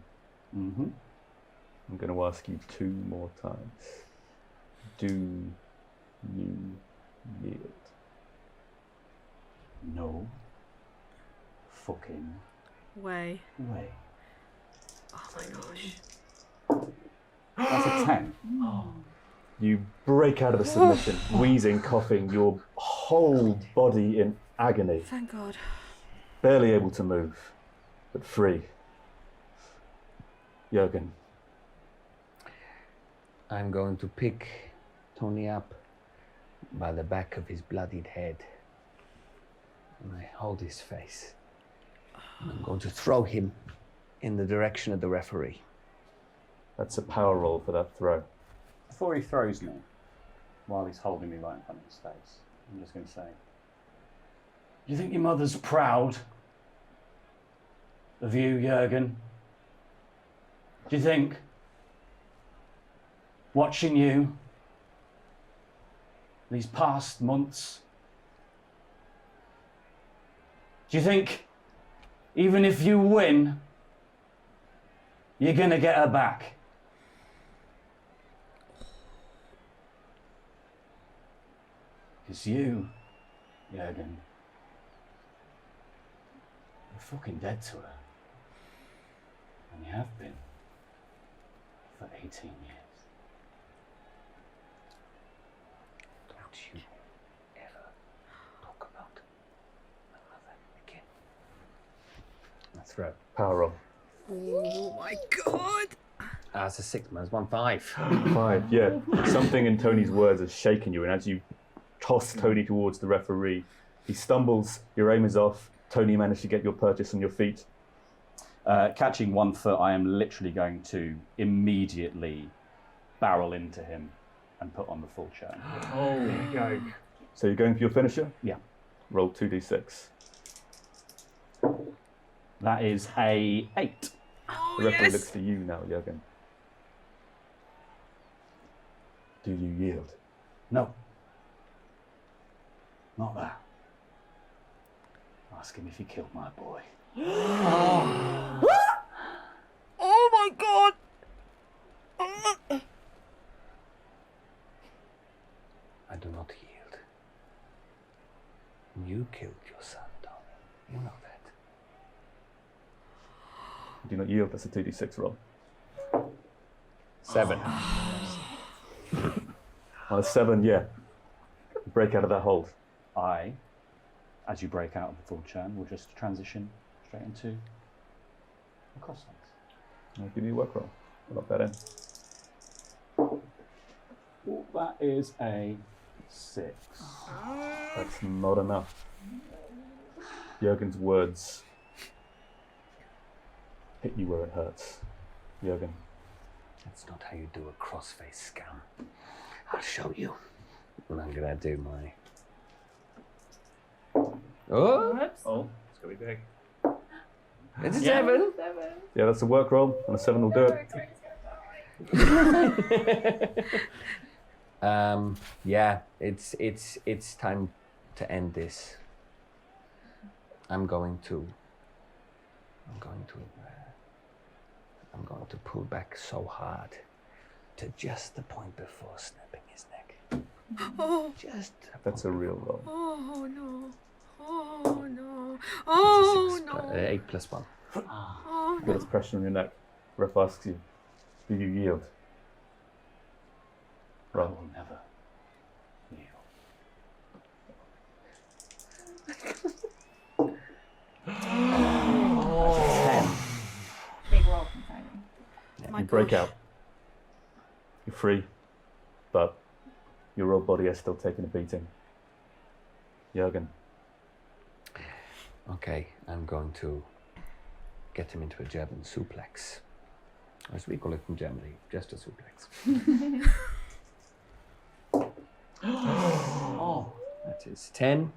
Mm-hmm. I'm going to ask you 2 more times. Do you yield? No fucking Way. way. Oh my gosh. That's a 10. You break out of the submission, wheezing, coughing, your whole body in agony, Thank God. barely able to move, but free. Jurgen, I'm going to pick Tony up by the back of his bloodied head. And I hold his face. And I'm going to throw him in the direction of the referee. that's a power roll for that throw. Before he throws me, while he's holding me right in front of his face, I'm just going to say, do you think your mother's proud of you, Jurgen? Do you think watching you these past months, do you think even if you win, you're going to get her back? Because you, Jurgen, you're fucking dead to her. And you have been for 18 years. Don't you ever talk about my mother again. That's right. Power roll. Oh my God. It's a 6, man. It's 1 5. 5, yeah. Something in Tony's words has shaken you, and as you toss Tony towards the referee, he stumbles, your aim is off. Tony managed to get your purchase on your feet. Catching 1 foot, I am literally going to immediately barrel into him and put on the full show. Oh, there you go. So you're going for your finisher? Yeah. Roll 2d6. That is a 8. The referee looks to you now, Jurgen. Do you yield? No. Not that. Ask him if he killed my boy. Oh my god! I do not yield. You killed your son, Tony. You know that. Do not yield. That's a 2d6 roll. 7. On a 7, yeah. You break out of that hold. I, as you break out of the full churn, will just transition straight into the crossface. I'll give you a work roll. I'll lock that in. Ooh, that is a 6. That's not enough. Jurgen's words hit you where it hurts. Jurgen. That's not how you do a crossface scam. I'll show you. And I'm gonna do my. Oh! Whoops. Oh, it's gonna be big. It's a 7. Yeah, that's a work roll. On a 7 will do it. Yeah, it's time to end this. I'm going to pull back so hard to just the point before snapping his neck. Oh, Just That's a real roll. oh no. Oh no. Oh no. 8 plus 1. Oh There's pressure on your neck. Ref asks you, do you yield? I Roll. will never yield. Big roll from Tony. my You break gosh. out. You're free, but your old body has still taken a beating. Jurgen. Okay, I'm going to get him into a German suplex. As we call it in Germany, just a suplex. Oh, That is 10.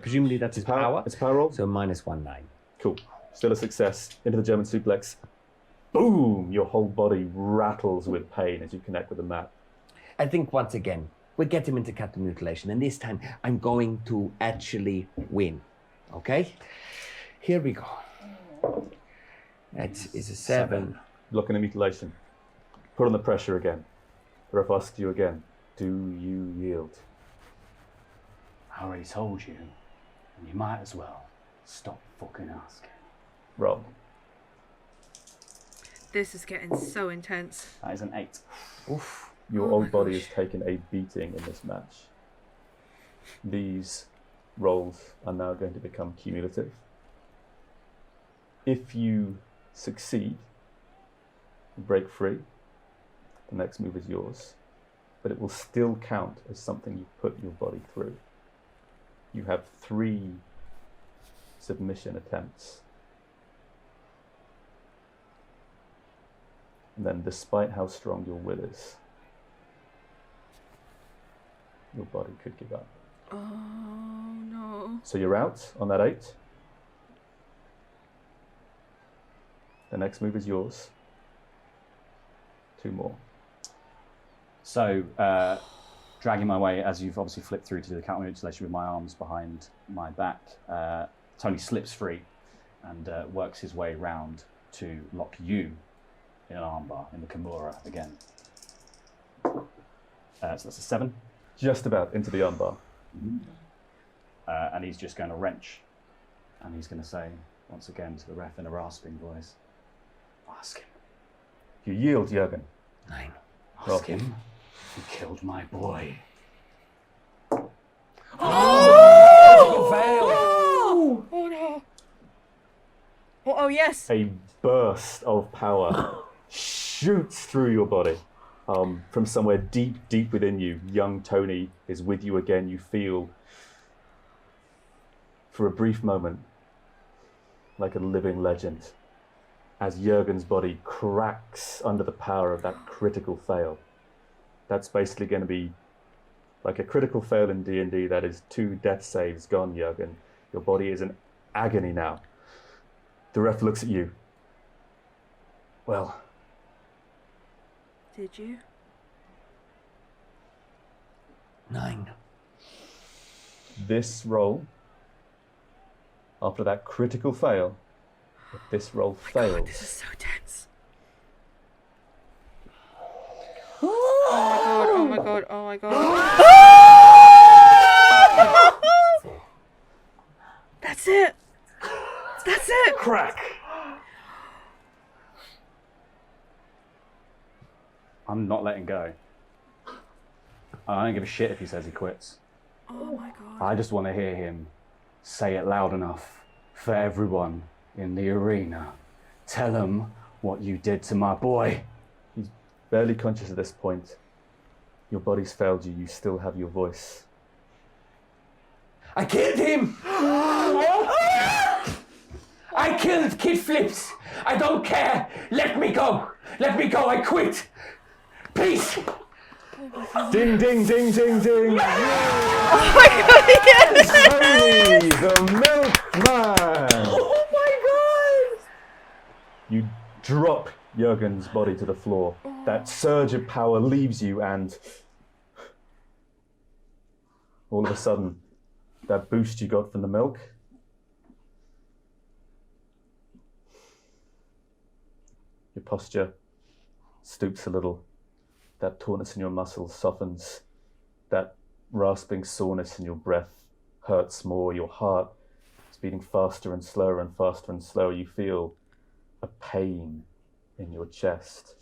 Presumably that's his power. It's power roll. So minus 1, 9. Cool. Still a success. Into the German suplex. Boom! Your whole body rattles with pain as you connect with the mat. I think once again, we get him into captain mutilation, and this time I'm going to actually win. Okay? Here we go. That is a 7. Blocking the mutilation. Put on the pressure again. The ref asks you again. Do you yield? I already told you, and you might as well stop fucking asking. Roll. This is getting so intense. That is an 8. Oof. Your Oh old my body gosh. has taken a beating in this match. These rolls are now going to become cumulative. If you succeed, break free, the next move is yours, but it will still count as something you put your body through. You have 3 submission attempts. And then, despite how strong your will is, your body could give up. Oh no. So you're out on that 8. The next move is yours. 2 more. So, dragging my way, as you've obviously flipped through to do the counter mutilation with my arms behind my back, Tony slips free and works his way round to lock you in an armbar in the Kimura again. So that's a 7. Just about into the armbar. And he's just going to wrench. And he's going to say, once again, to the ref in a rasping voice, ask him. You yield, Jurgen. 9. Ask him if he killed my boy. Oh no. Oh yes. A burst of power shoots through your body. From somewhere deep, deep within you, young Tony is with you again. You feel, for a brief moment, like a living legend, as Jurgen's body cracks under the power of that critical fail. That's basically going to be Like a critical fail in D&D, that is 2 death saves gone, Jurgen. Your body is in agony now. The ref looks at you. Well. Did you? 9. This roll, after that critical fail, if this roll fails... God, this is so tense. Oh my god, oh my god, oh my god. That's it. That's it. Crack! I'm not letting go. I don't give a shit if he says he quits. Oh my god. I just want to hear him say it loud enough for everyone in the arena. Tell him what you did to my boy. He's barely conscious at this point. Your body's failed you, you still have your voice. I killed him! I killed Kid Flips! I don't care! Let me go! Let me go, I quit! Please! Ding, ding, ding, ding, ding! Oh my god, yes! Tony the Milkman! Oh my god! You drop Jurgen's body to the floor. That surge of power leaves you, and all of a sudden, that boost you got from the milk, your posture stoops a little. That tautness in your muscles softens. That rasping soreness in your breath hurts more. Your heart is beating faster and slower and faster and slower. You feel a pain in your chest.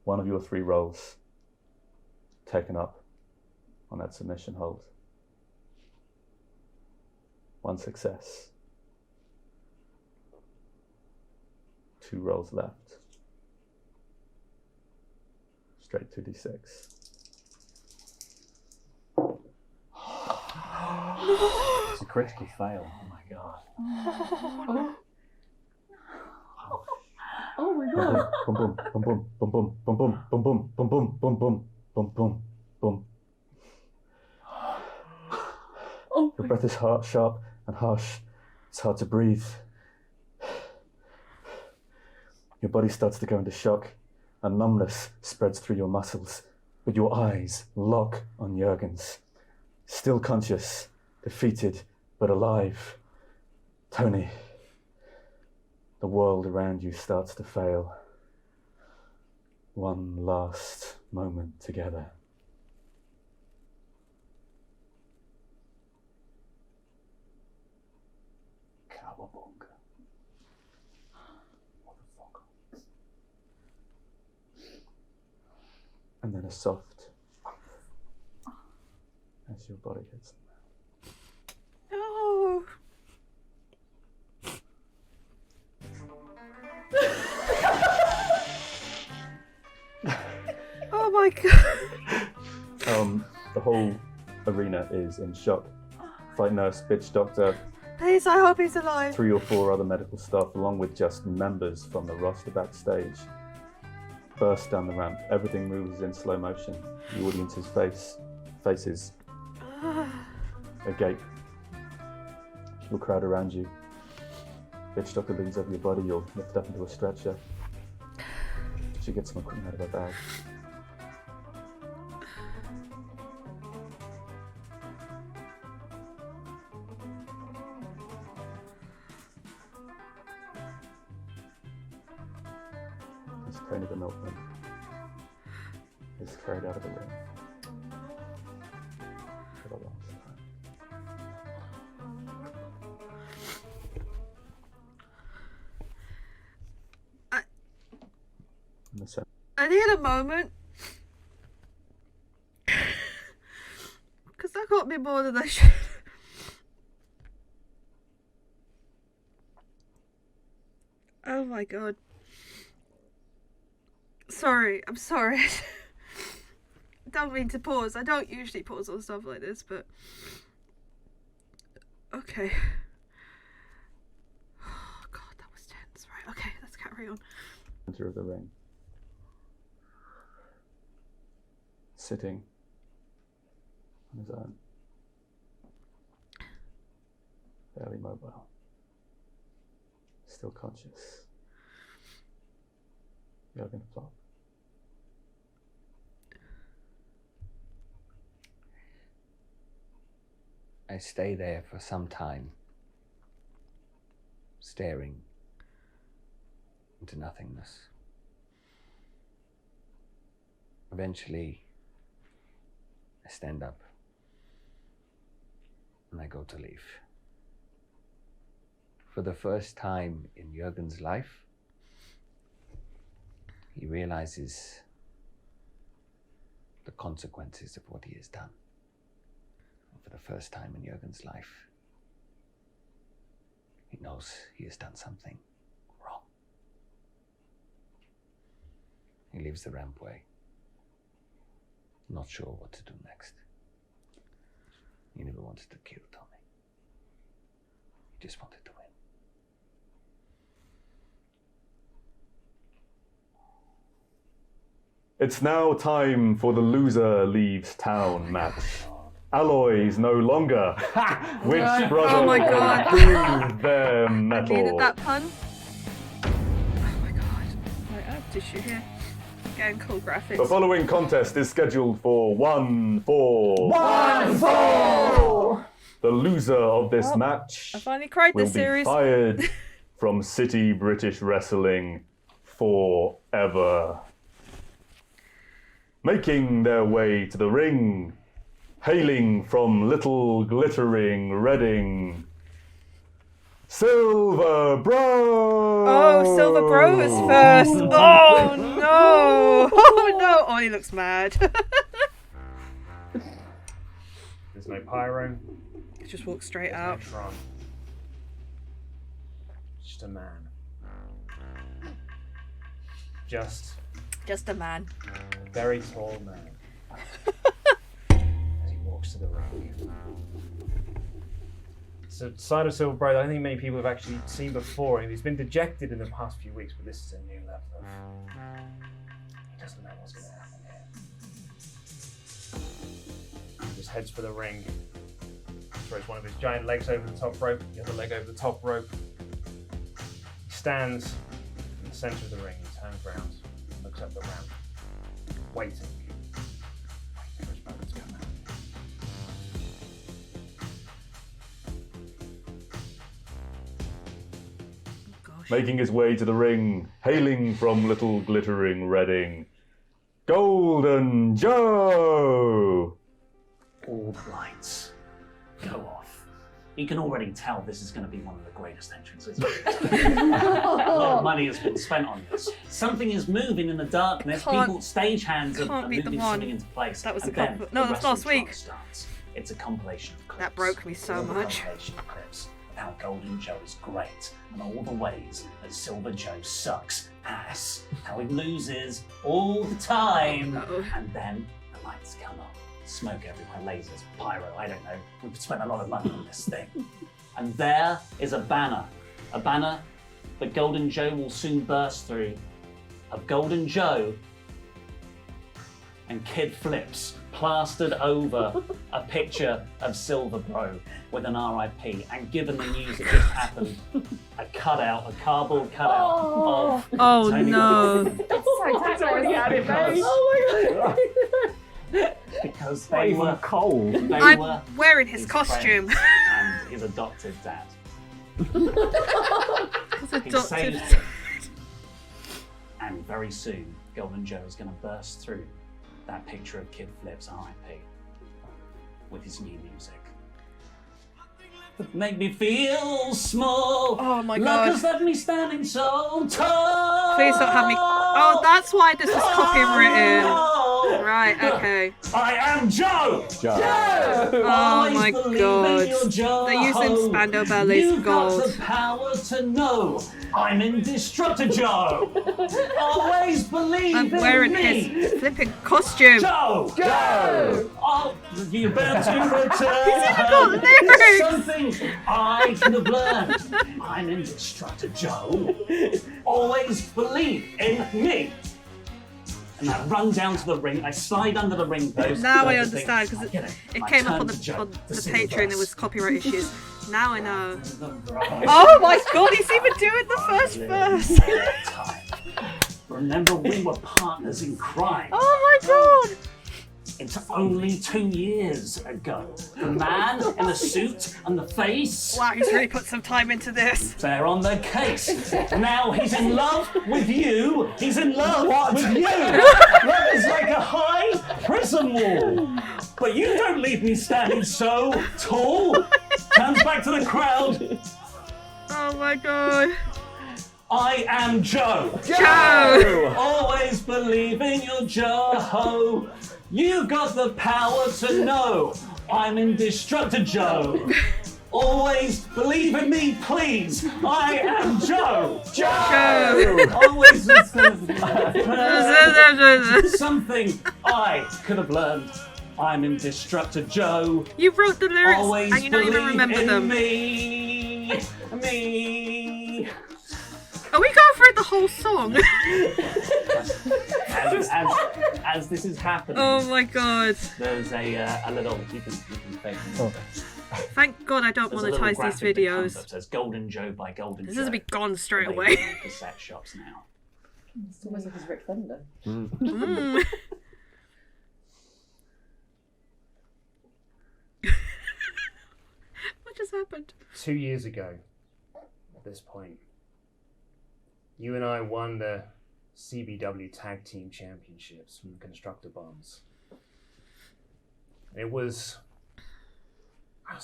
One of your 3 rolls taken up on that submission hold. 1 success. 2 rolls left. Straight 2d6. It's a critical fail. Oh my god. Oh my god. Boom, boom, boom, boom, boom, boom, boom, boom, boom, boom, boom, boom, boom, boom, boom, boom, boom. Oh Your breath is hard, sharp and harsh. It's hard to breathe. Your body starts to go into shock. A numbness spreads through your muscles, but your eyes lock on Jurgen's. Still conscious, defeated, but alive. Tony, the world around you starts to fail. One last moment together. Cowabunga. Motherfucker. And then a soft as your body hits them. No. Oh my god. The whole arena is in shock. Flight nurse, bitch doctor, Please, I hope he's alive. 3 or 4 other medical staff, along with just members from the roster backstage, burst down the ramp. Everything moves in slow motion. The audience's faces agape. People crowd around you. Bitch doctor leans over your body. You're lifted up into a stretcher. She gets some equipment out of her bag. It's Tony the Milkman is carried out of the ring for the last time. In the center. I need a moment. Because that got me more than I should. Oh my god. Sorry, I'm sorry. Don't mean to pause. I don't usually pause on stuff like this, but... Okay. Oh god, that was tense. Right, okay, let's carry on. Center of the ring. sitting on his own. Barely mobile. Still conscious. Jurgen Flopp. I stay there for some time, staring into nothingness. Eventually, I stand up and I go to leave. For the first time in Jurgen's life, he realizes the consequences of what he has done. For the first time in Jurgen's life, he knows he has done something wrong. He leaves the rampway, not sure what to do next. He never wanted to kill Tommy. He just wanted to win. It's now time for the Loser Leaves Town match. Alloys no longer. Which brother Oh my will God. prove their I metal? needed that pun. Oh my god. Right, I have tissue here. Getting cool graphics. The following contest is scheduled for 1-4. 1-4. The loser of this match I finally cried will this be series. fired from City British Wrestling forever. Making their way to the ring, hailing from Little Glittering Reading, Silver Bro! Oh, Silver Bro is first. Oh no! Oh no! Oh, he looks mad. There's no pyro. Just walk straight There's out. no Tron. Just a man. Just Just a man. a very tall man. As he walks to the ring. So, side of Silver Bro, I don't think many people have actually seen before, and he's been dejected in the past few weeks, but this is a new level of. He doesn't know what's going to happen here. He just heads for the ring. Throws one of his giant legs over the top rope, the other leg over the top rope. He stands in the center of the ring, he turns around, and looks up the ramp, waiting for his moment to come out. Gosh. Making his way to the ring, hailing from Little Glittering Reading, Golden Joe! All the lights go off. You can already tell this is going to be one of the greatest entrances. A lot of money has been spent on this. Something is moving in the darkness. Can't- People, stage-hands are can't be the moving one. something into place. That was and a then couple- no, the that's last wrestling week. starts. It's a compilation of clips. That broke me so All the much. compilation of clips of how Golden Joe is great and all the ways that Silver Joe sucks ass. How he loses all the time. Uh-oh. And then the lights come on. Smoke everywhere, lasers, pyro, I don't know. We've spent a lot of money on this thing. And there is a banner that Golden Joe will soon burst through, of Golden Joe and Kid Flips plastered over a picture of Silver Bro with an RIP, and given the news that just happened, a cardboard cutout of Oh Tony no. It's already had it, Because- Oh because Not they even were cold. they I'm were wearing his his costume. friends and his adopted dad. His He adopted. saved him. And very soon, Golden Joe is going to burst through that picture of Kid Flips RIP with his new music. Make me feel small. Oh my Luck God. has left me standing so tall. Please don't have me. Oh, that's why this was copywritten. Right, okay. I am Joe. Oh Always my believe in God. your Joe. They're using Spandau Ballet's You've gold. got the power to know I'm indestructible, Joe. Always believe I'm in wearing me. his flipping costume. Joe. Oh, you're about to return. He's even got lyrics. Something I could have learned. I'm indestructible, Joe. Always believe in me. and I run down to the ring. I slide under the ring post. Now I and think, understand, because you know, it I came up turn on to Joe, the silver Patreon. There verse. was copyright issues. Now I know. Right. Oh my god, he's even doing the first verse. Remember, we were partners in crime. Oh my god. It's only 2 years ago. The man in the suit and the face. Wow, he's really put some time into this. They're on their case. Now he's in love with you. He's in love with you. Love is like a high prison wall. But you don't leave me standing so tall. Turns back to the crowd. Oh my god. I am Joe. Joe! Always believe in your Joe. You got the power to know. I'm indestructible Joe. Always believe in me, please. I am Joe. Joe. Always something I could have learned. I'm indestructible Joe. You wrote the lyrics Always and you don't even believe remember in them. Me. Are we going through the whole song? As this is happening, Oh my god. there's a little you can fake it. Thank god I don't There's a little monetize these graphic that comes videos. up, says Golden Joe by Golden This Joe. is to be gone straight Available away. in cassette shops now. It's almost like it's Rick Thunder. Mm. What just happened? 2 years ago, at this point, you and I won the CBW Tag Team Championships from the Constructor Bombs. That was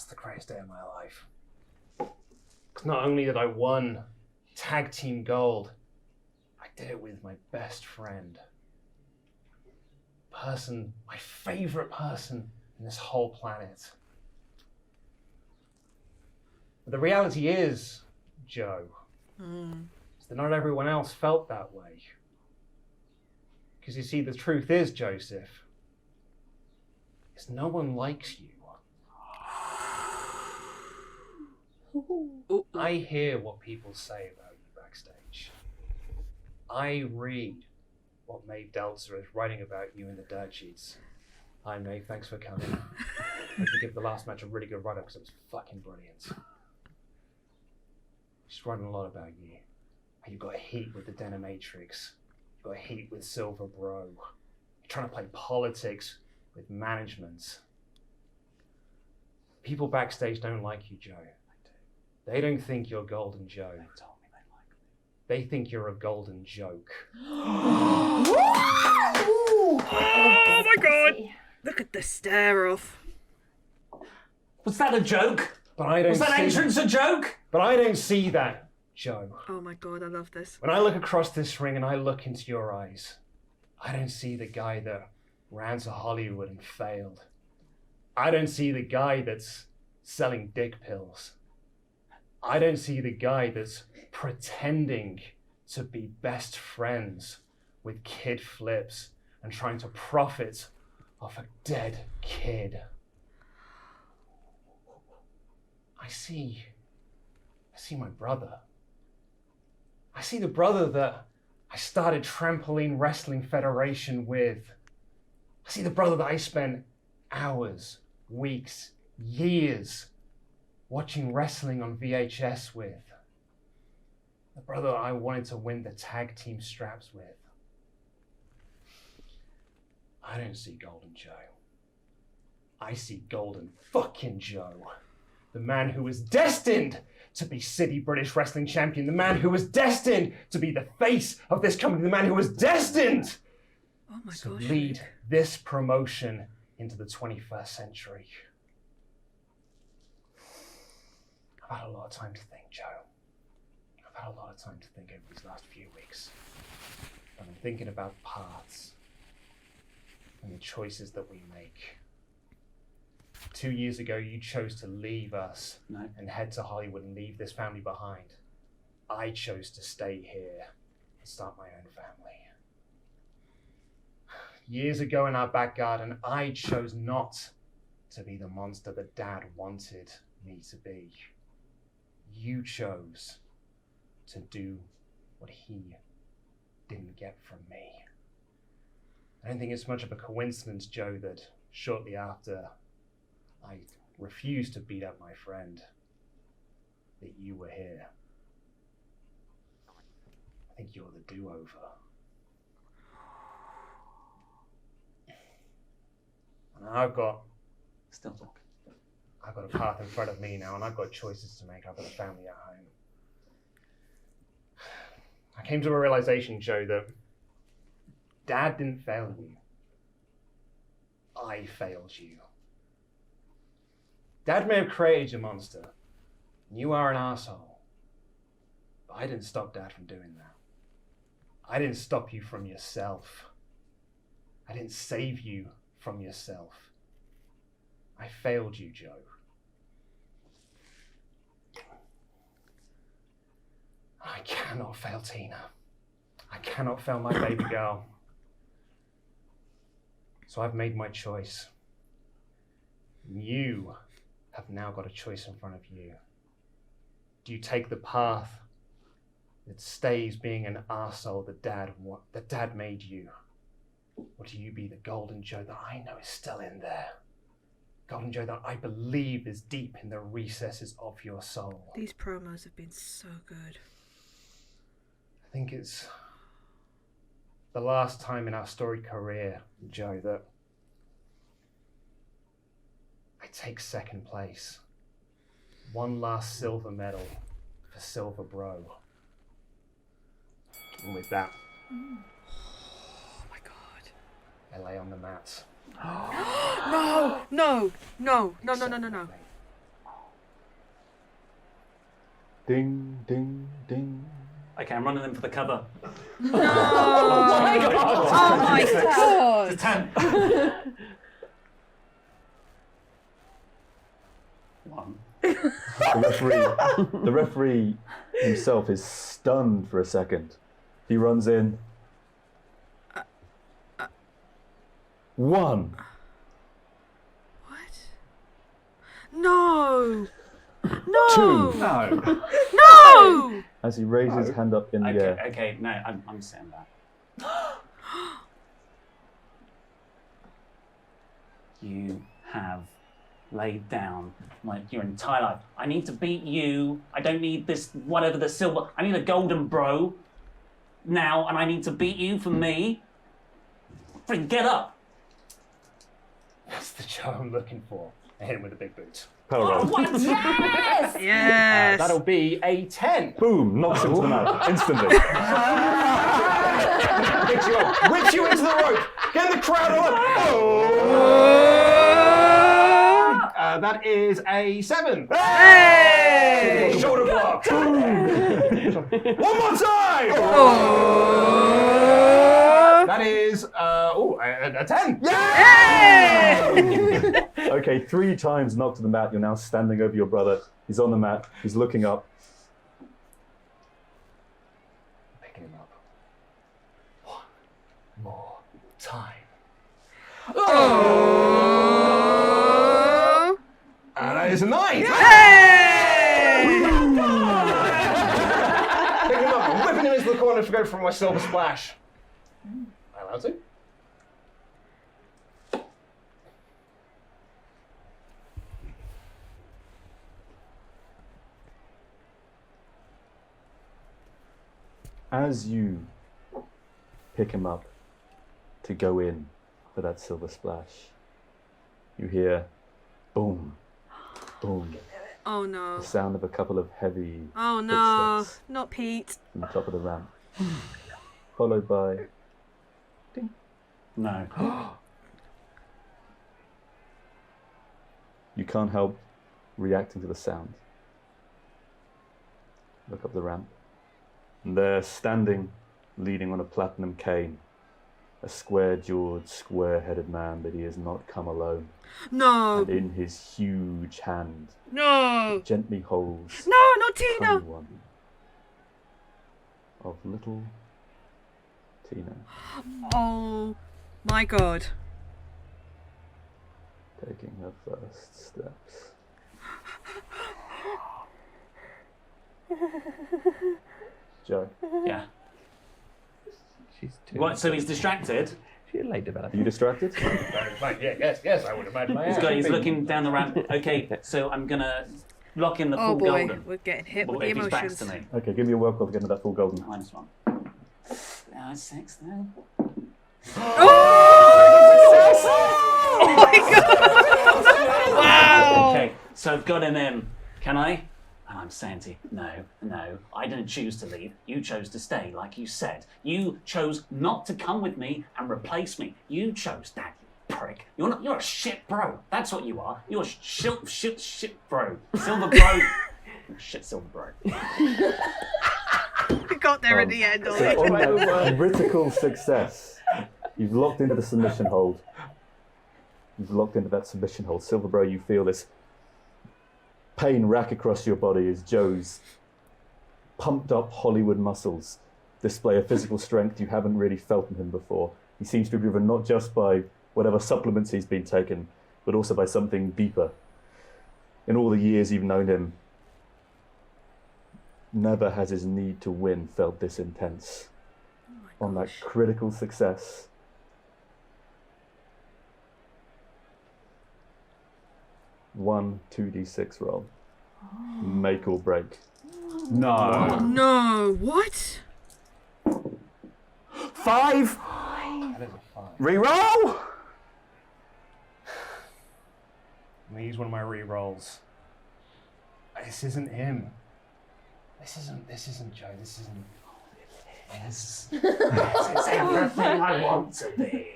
the greatest day of my life. 'Cause not only did I won Tag Team Gold, I did it with my best friend. My favorite person in this whole planet. But the reality is, Joe, is that not everyone else felt that way. Because you see, the truth is, Joseph, is no one likes you. I hear what people say about you backstage. I read what Maeve Delzer is writing about you in the dirt sheets. Hi Maeve, thanks for coming. I hope you give the last match a really good write-up because it was fucking brilliant. She's writing a lot about you. How you got heat with the Denimatrix. You got heat with Silver Bro. You're trying to play politics with management. People backstage don't like you, Joe. They don't think you're Golden Joe. They told me they like me. They think you're a golden joke. Oh my god! Look at the stare off. Was that a joke? But I don't Was that see entrance a joke? But I don't see that, Joe. Oh my god, I love this. When I look across this ring and I look into your eyes, I don't see the guy that ran to Hollywood and failed. I don't see the guy that's selling dick pills. I don't see the guy that's pretending to be best friends with Kid Flips and trying to profit off a dead kid. I see my brother. I see the brother that I started Trampoline Wrestling Federation with. I see the brother that I spent hours, weeks, years watching wrestling on VHS with. The brother I wanted to win the tag team straps with. I don't see Golden Joe. I see Golden fucking Joe. The man who was destined to be City British Wrestling Champion. The man who was destined to be the face of this company. The man who was destined to lead this promotion into the 21st century. I've had a lot of time to think, Joe. I've had a lot of time to think over these last few weeks. I've been thinking about paths and the choices that we make. 2 years ago, you chose to leave us and head to Hollywood and leave this family behind. I chose to stay here and start my own family. Years ago in our back garden, I chose not to be the monster that Dad wanted me to be. You chose to do what he didn't get from me. I don't think it's much of a coincidence, Joe, that shortly after I refused to beat up my friend, that you were here. I think you're the do-over. And I've got a path in front of me now, and I've got choices to make. I've got a family at home. I came to a realization, Joe, that Dad didn't fail you. I failed you. Dad may have created your monster, and you are an asshole. But I didn't stop Dad from doing that. I didn't stop you from yourself. I didn't save you from yourself. I failed you, Joe. I cannot fail Tina. I cannot fail my baby girl. So I've made my choice. You have now got a choice in front of you. Do you take the path that stays being an arsehole that Dad made you? Or do you be the golden Joe that I know is still in there? Golden Joe that I believe is deep in the recesses of your soul. These promos have been so good. I think it's the last time in our storied career, Joe, that I take second place. One last silver medal for Silver Bro. And with that, Oh my god. I lay on the mats. No. Ding, ding, ding. Okay, I'm running in for the cover. No. Oh my god. It's 10. 1. The referee himself is stunned for a second. He runs in. 1. What? No. 2. No. No. As he raises his hand up in the air. Okay, no, I'm saying that. You have laid down like your entire life. I need to beat you. I don't need this, whatever the silver. I need a golden bro now, and I need to beat you for me. Freaking get up. That's the Joe I'm looking for. I hit him with a big boot. Power roll. What? Yes! Yes. That'll be a 10. Boom! Knocks him to the mat instantly. Picks you up, whips you into the rope, get the crowd on. That is a 7. Hey. Shoulder block. One more time. That is a 10. Hey. Okay, 3 times knocked to the mat. You're now standing over your brother. He's on the mat. He's looking up. Picking him up. One more time. And that is a 9. Hey. Picking him up and whipping him into the corner to go for my silver splash. Am I allowed to? As you pick him up to go in for that silver splash, you hear boom, boom, Oh no. the sound of a couple of heavy Oh no. footsteps Not Pete. from the top of the ramp, followed by No. you can't help reacting to the sound. Look up the ramp. And there, standing, leaning on a platinum cane, a square-jawed, square-headed man, but he has not come alone. No. And in his huge hand, No. gently holds No, not tiny Tina. one of little Tina, Oh my god. taking her first steps. Joe. Yeah. She's too. What? So he's distracted. You're late Are developer. you distracted? Yes, I would imagine I am. He's looking down the ramp. Okay, so I'm gonna lock in the Oh full boy, golden. we're getting hit Well, with the if he's backs emotions. to me. Okay, give me a work roll to get into that full golden. -1. 6 then. Oh my god! Wow! Okay, so I've got him in. Can I? And I'm saying to you, no, I didn't choose to leave. You chose to stay, like you said. You chose not to come with me and replace me. You chose that, you prick. You're a shit bro. That's what you are. You're a shit bro. Silver bro. Shit silver bro. We got there in the end, So Ollie. on that critical success, you've locked into the submission hold. You've locked into that submission hold. Silver Bro, you feel this pain rack across your body as Joe's pumped up Hollywood muscles display a physical strength you haven't really felt in him before. He seems to be driven not just by whatever supplements he's been taking, but also by something deeper. In all the years you've known him, never has his need to win felt this intense. On that critical success, one 2d6 roll. Make or break. No. No, what? 5. That is a 5. Reroll. I'm gonna use one of my re-rolls. This isn't him. This isn't Joe. This isn't. Yes. It's everything I want to be.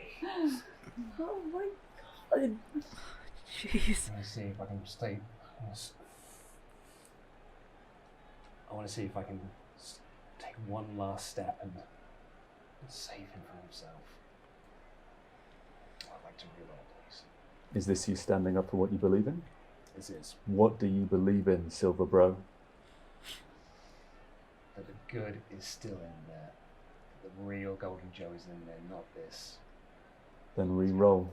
Oh my god. Jeez. I'm gonna see if I can stay. I want to see if I can take one last step and save him from himself. I'd like to reroll, please. Is this you standing up for what you believe in? This is What do you believe in, Silver Bro? that the good is still in there. The real Golden Joe is in there, not this. Then re-roll.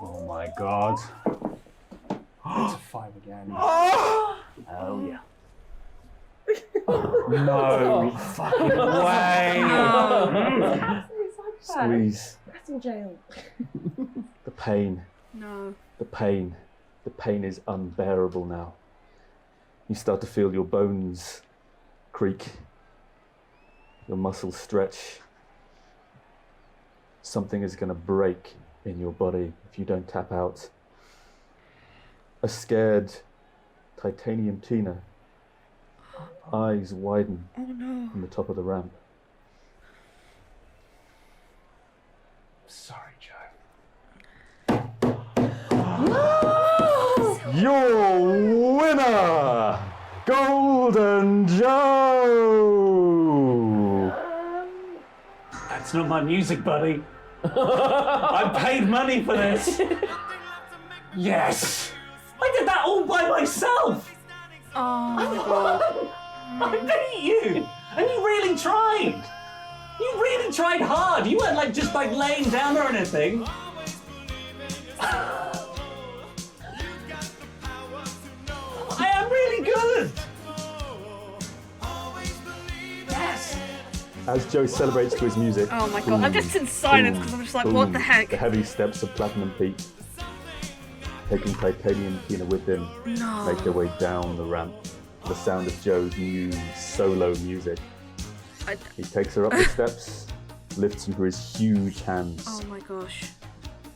Oh my god. It's a 5 again. Oh yeah. No fucking way. Squeeze. That's in jail. The pain. No. The pain. The pain is unbearable now. You start to feel your bones creak. Your muscles stretch. Something is going to break in your body if you don't tap out. A scared titanium Tina. Eyes widen Oh no. from the top of the ramp. Sorry, Joe. Your winner, Golden Joe! That's not my music, buddy. I paid money for this. Yes. I did that all by myself. Oh my god. I beat you, and you really tried. You really tried hard. You weren't just laying down or anything. I am really good. Yes. As Joe celebrates to his music, Oh my god. I'm just in silence because I'm just like, what the heck? The heavy steps of Platinum Pete, taking Titanium Tina with him, No. make their way down the ramp. The sound of Joe's new solo music. He takes her up the steps, lifts into his huge hands, Oh my gosh.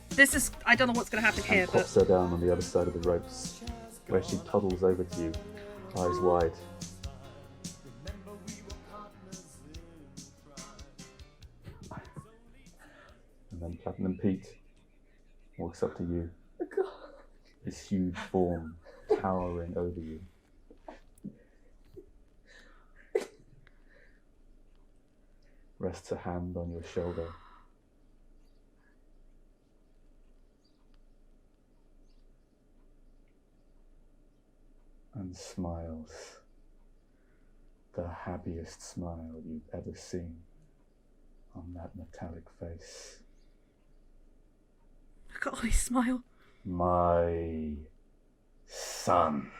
This is, I don't know what's going to happen here, and but pops her down on the other side of the ropes, where she toddles over to you, eyes wide. And then Platinum Pete walks up to you, his huge form towering over you. Rests a hand on your shoulder. And smiles. The happiest smile you've ever seen on that metallic face. look at Ollie's smile. My son.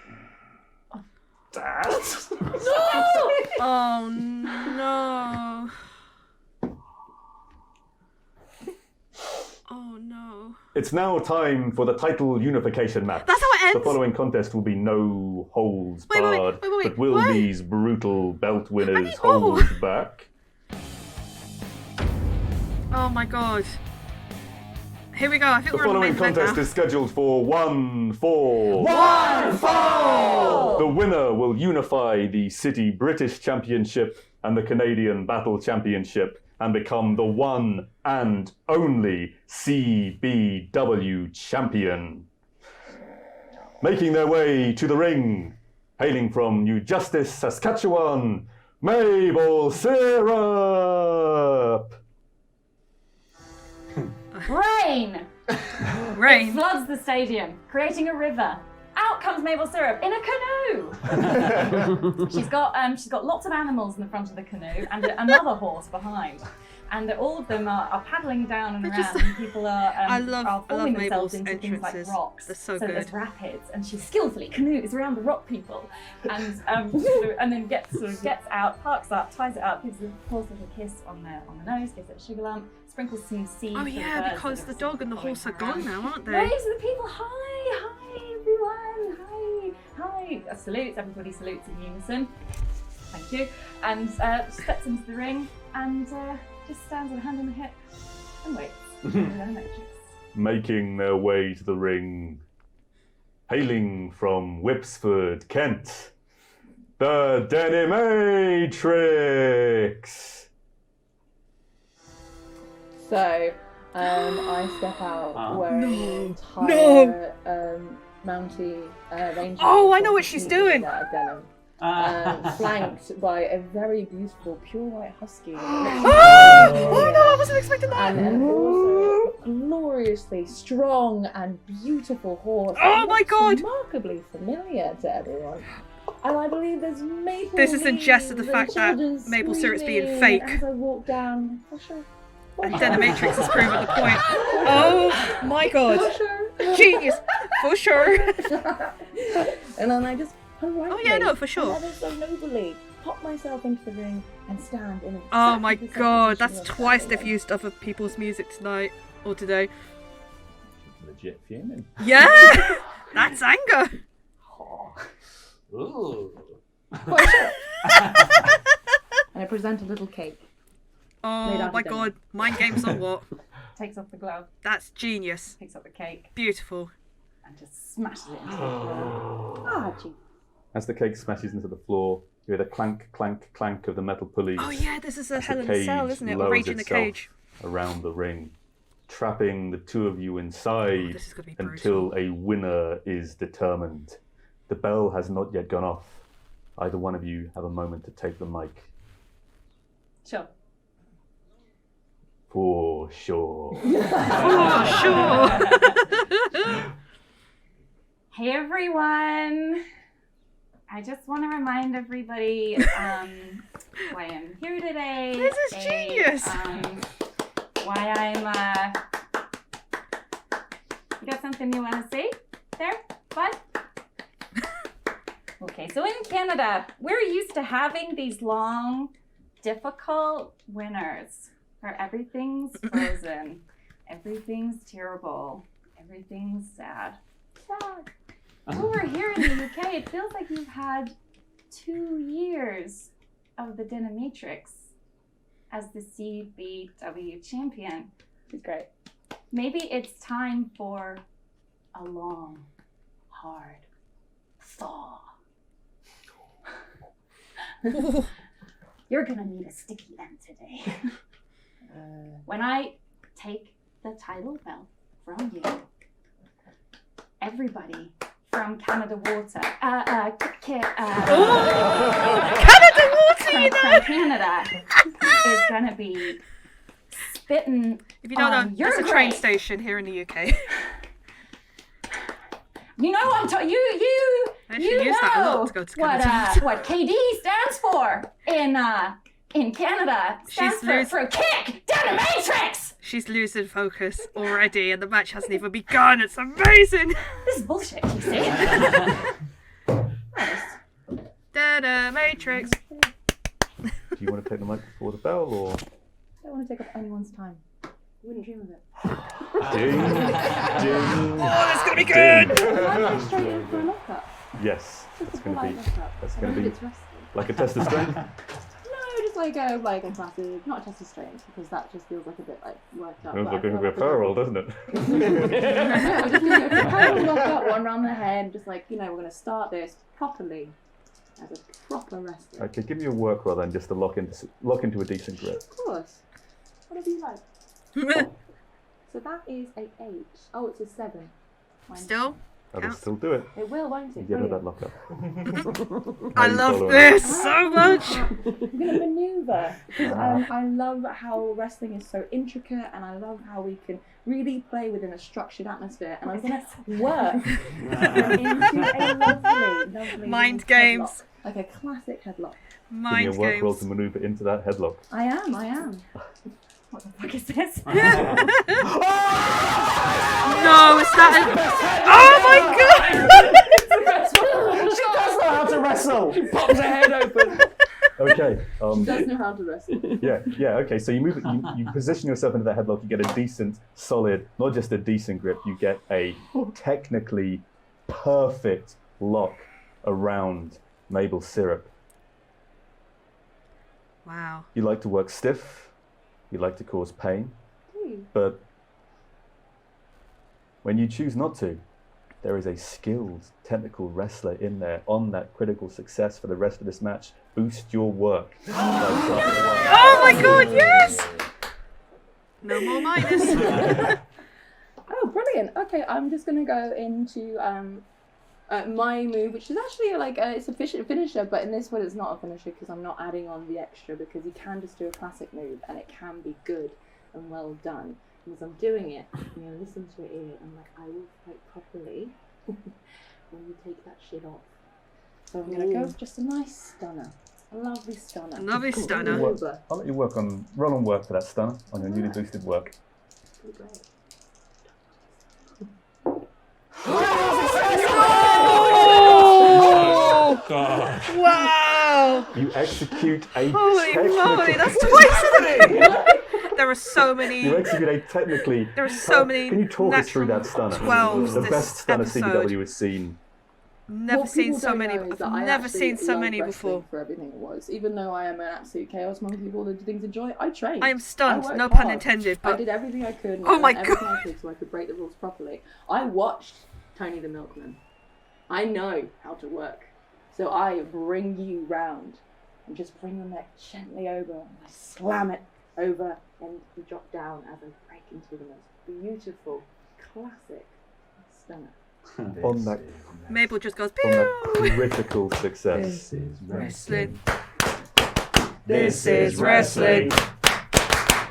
Dad. Oh no. Oh no. It's now time for the title unification match. That's how it ends? The following contest will be no holds Wait, barred, but will what? these brutal belt winners need more. hold back? Oh my god. Here we go. I think The we're on the following main event contest now. is scheduled for one fall. One fall! The winner will unify the City British Championship and the Canadian Battle Championship and become the one and only CBW champion. Making their way to the ring, hailing from New Justice, Saskatchewan, Mable Syrup! Rain! Rain. Floods the stadium, creating a river. Out comes Mable Syrup in a canoe. she's got lots of animals in the front of the canoe and another horse behind. And all of them are paddling down and around, and people are forming themselves into things like entrances. rocks. They're so good. There's rapids, and she skillfully canoes around the rock people, and and then gets out, parks up, ties it up, gives the horse a little kiss on the nose, gives it a sugar lump, sprinkles some seeds. Oh for the yeah, birds because that the are dog and the following horse are her gone around. now, aren't they? Waves to the people, hi everyone, hi. Salutes, everybody salutes in unison. Thank you. And steps into the ring and just stands with a hand on the hip and waits for the Denimatrix. Making their way to the ring, hailing from Whipsford, Kent, the Denimatrix! So, I step out wearing an entire Mountie range. Oh, I know what she's doing. Denim, flanked by a very beautiful pure white husky. Oh no, I wasn't expecting that. And also a gloriously strong and beautiful horse. Oh my god! Remarkably familiar to everyone. And I believe there's maple. This isn't just the leaves fact and that children Mable Syrup's being screaming fake. As I walk down, for sure. And Denimatrix has proven the point. Oh my god. Genius. For sure. And then I just politely, Oh yeah, no, for sure. and ever so nobly, pop myself into the ring and stand in Oh exactly my the same god, position that's as twice everyone. they've used other people's music tonight or today. Legit fuming. Yeah! That's anger. Ooh. For sure. And I present a little cake. Oh down my to god, mind games or what? Takes off the glove, That's genius. picks up the cake, Beautiful. and just smashes it into the floor. Ah, gee. As the cake smashes into the floor, you hear the clank, clank, clank of the metal pulleys. Oh yeah, this is a as Hell the in a Cell, cage isn't it? Or lowers Rage in the itself Cage. around the ring, trapping the two of you inside Oh, this is gonna be brutal. until a winner is determined. The bell has not yet gone off. Either one of you have a moment to take the mic. Sure. For sure. Oh, sure. Hey everyone! I just want to remind everybody why I'm here today. This is genius. Why I'm. You got something you want to say there, bud? Okay, so in Canada, we're used to having these long, difficult winters where everything's frozen, everything's terrible, everything's sad. Sad. Over here in the UK, it feels like you've had 2 years of the Denimatrix as the CBW champion. She's great. Maybe it's time for a long, hard thaw. You're gonna need a sticky end today. When I take the title belt from you, everybody from Canada Water, Canada Water, you know! from Canada is gonna be spitting If you don't know, on your there's a train grave. station here in the UK. You know I'm talking. You Actually you use that a lot know to go to what Canada. what KD stands for in Canada. Stands She's for kick Denimatrix. She's losing focus already, and the match hasn't even begun. It's amazing. This is bullshit. You see? Denimatrix. Do you want to take the mic before the bell, or? I don't want to take up anyone's time. Wouldn't dream of it. Ding, ding. Oh, that's gonna be good. Am I straight in for a lockup? Yes, Just that's a going to polite be lockup. that's I gonna believe be it's wrestling. like a test of strength. No, just like a classic, not a test of strength, because that just feels like a bit like worked up. Feels but like I a feel bit like power roll, doesn't it? Yeah, we're just going to go lock up, one round the head, just like, we're going to start this properly, as a proper wrestler. Okay, give me a work roll then, just to lock into a decent grip. Of course. Whatever you like. So that is a 8. Oh, it's a 7. Still? That'll Counts. still do it. It will, won't it? Give her Brilliant. that lock up. I love this so much. I'm going to maneuver, because I love how wrestling is so intricate, and I love how we can really play within a structured atmosphere, and I'm going to work into a lovely Mind headlock, games. like a classic headlock. Mind Give me a work roll games. to maneuver into that headlock. I am. What the fuck is this? No, is that oh my god! She does know how to wrestle. She pops her head open. Okay. She does know how to wrestle. Yeah. Okay. So you move. You position yourself into that headlock. You get a decent, solid, not just a decent grip. You get a technically perfect lock around Mable Syrup. Wow. You like to work stiff. You like to cause pain. Ooh. But when you choose not to, there is a skilled, technical wrestler in there on that critical success for the rest of this match. Boost your work. Oh my god, yes! No more minus. Oh, brilliant. Okay, I'm just going to go into my move, which is actually like it's a finisher, but in this one it's not a finisher because I'm not adding on the extra, because you can just do a classic move and it can be good and well done. And as I'm doing it, you know, listen to it here, I'm like, I will fight properly when you take that shit off. So I'm going to go with just a nice stunner. A lovely stunner. Lovely stunner. I'll let you roll on work for that stunner on your newly boosted work. Great. Oh! God. Wow! You execute a Holy technical... moly, that's twice, isn't it? There are so many. You execute a technically... There are so many. Can you talk us through that stunner? 12s The this best stunner episode. CBW has seen. Never What seen people so don't many. know is that I've I never actually seen so love many wrestling before. for everything it was. Even though I am an absolute chaos monkey with all the things I enjoy, I trained. I am stunned, worked no pun hard. intended, I but did everything I could. And Oh I my done everything God. I could so I could break the rules properly. I watched Tony the Milkman. I know how to work. So I bring you round and just bring your neck gently over and I slam it over and you drop down as I break into the most beautiful, classic stunner. On that Mabel just goes, on that pew! critical success. This is Wrestling. This is wrestling.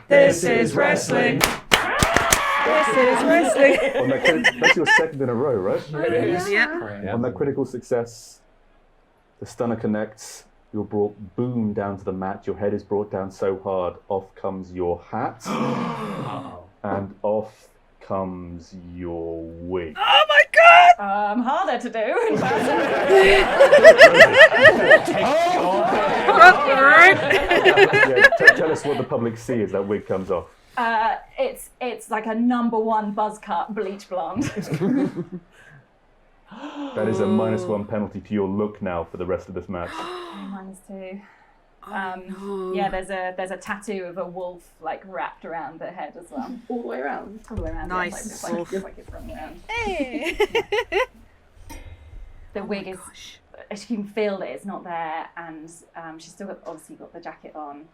This is wrestling. This is wrestling. On that that's your second in a row, right? It is. Yep. On that critical success, the stunner connects. You're brought boom down to the mat. Your head is brought down so hard, off comes your hat, and off comes your wig. Oh my god! Harder to do. In Yeah, tell us what the public see as that wig comes off. It's like a #1 buzz cut bleach blonde. That is a -1 penalty to your look now for the rest of this match. -2. No. Yeah, there's a tattoo of a wolf like wrapped around the head as well. All the way around. All the way around. Nice. Yeah, it's like, Wolf. it's like it's running around. Hey. The wig is, as you can feel that it's not there, and she's still obviously got the jacket on.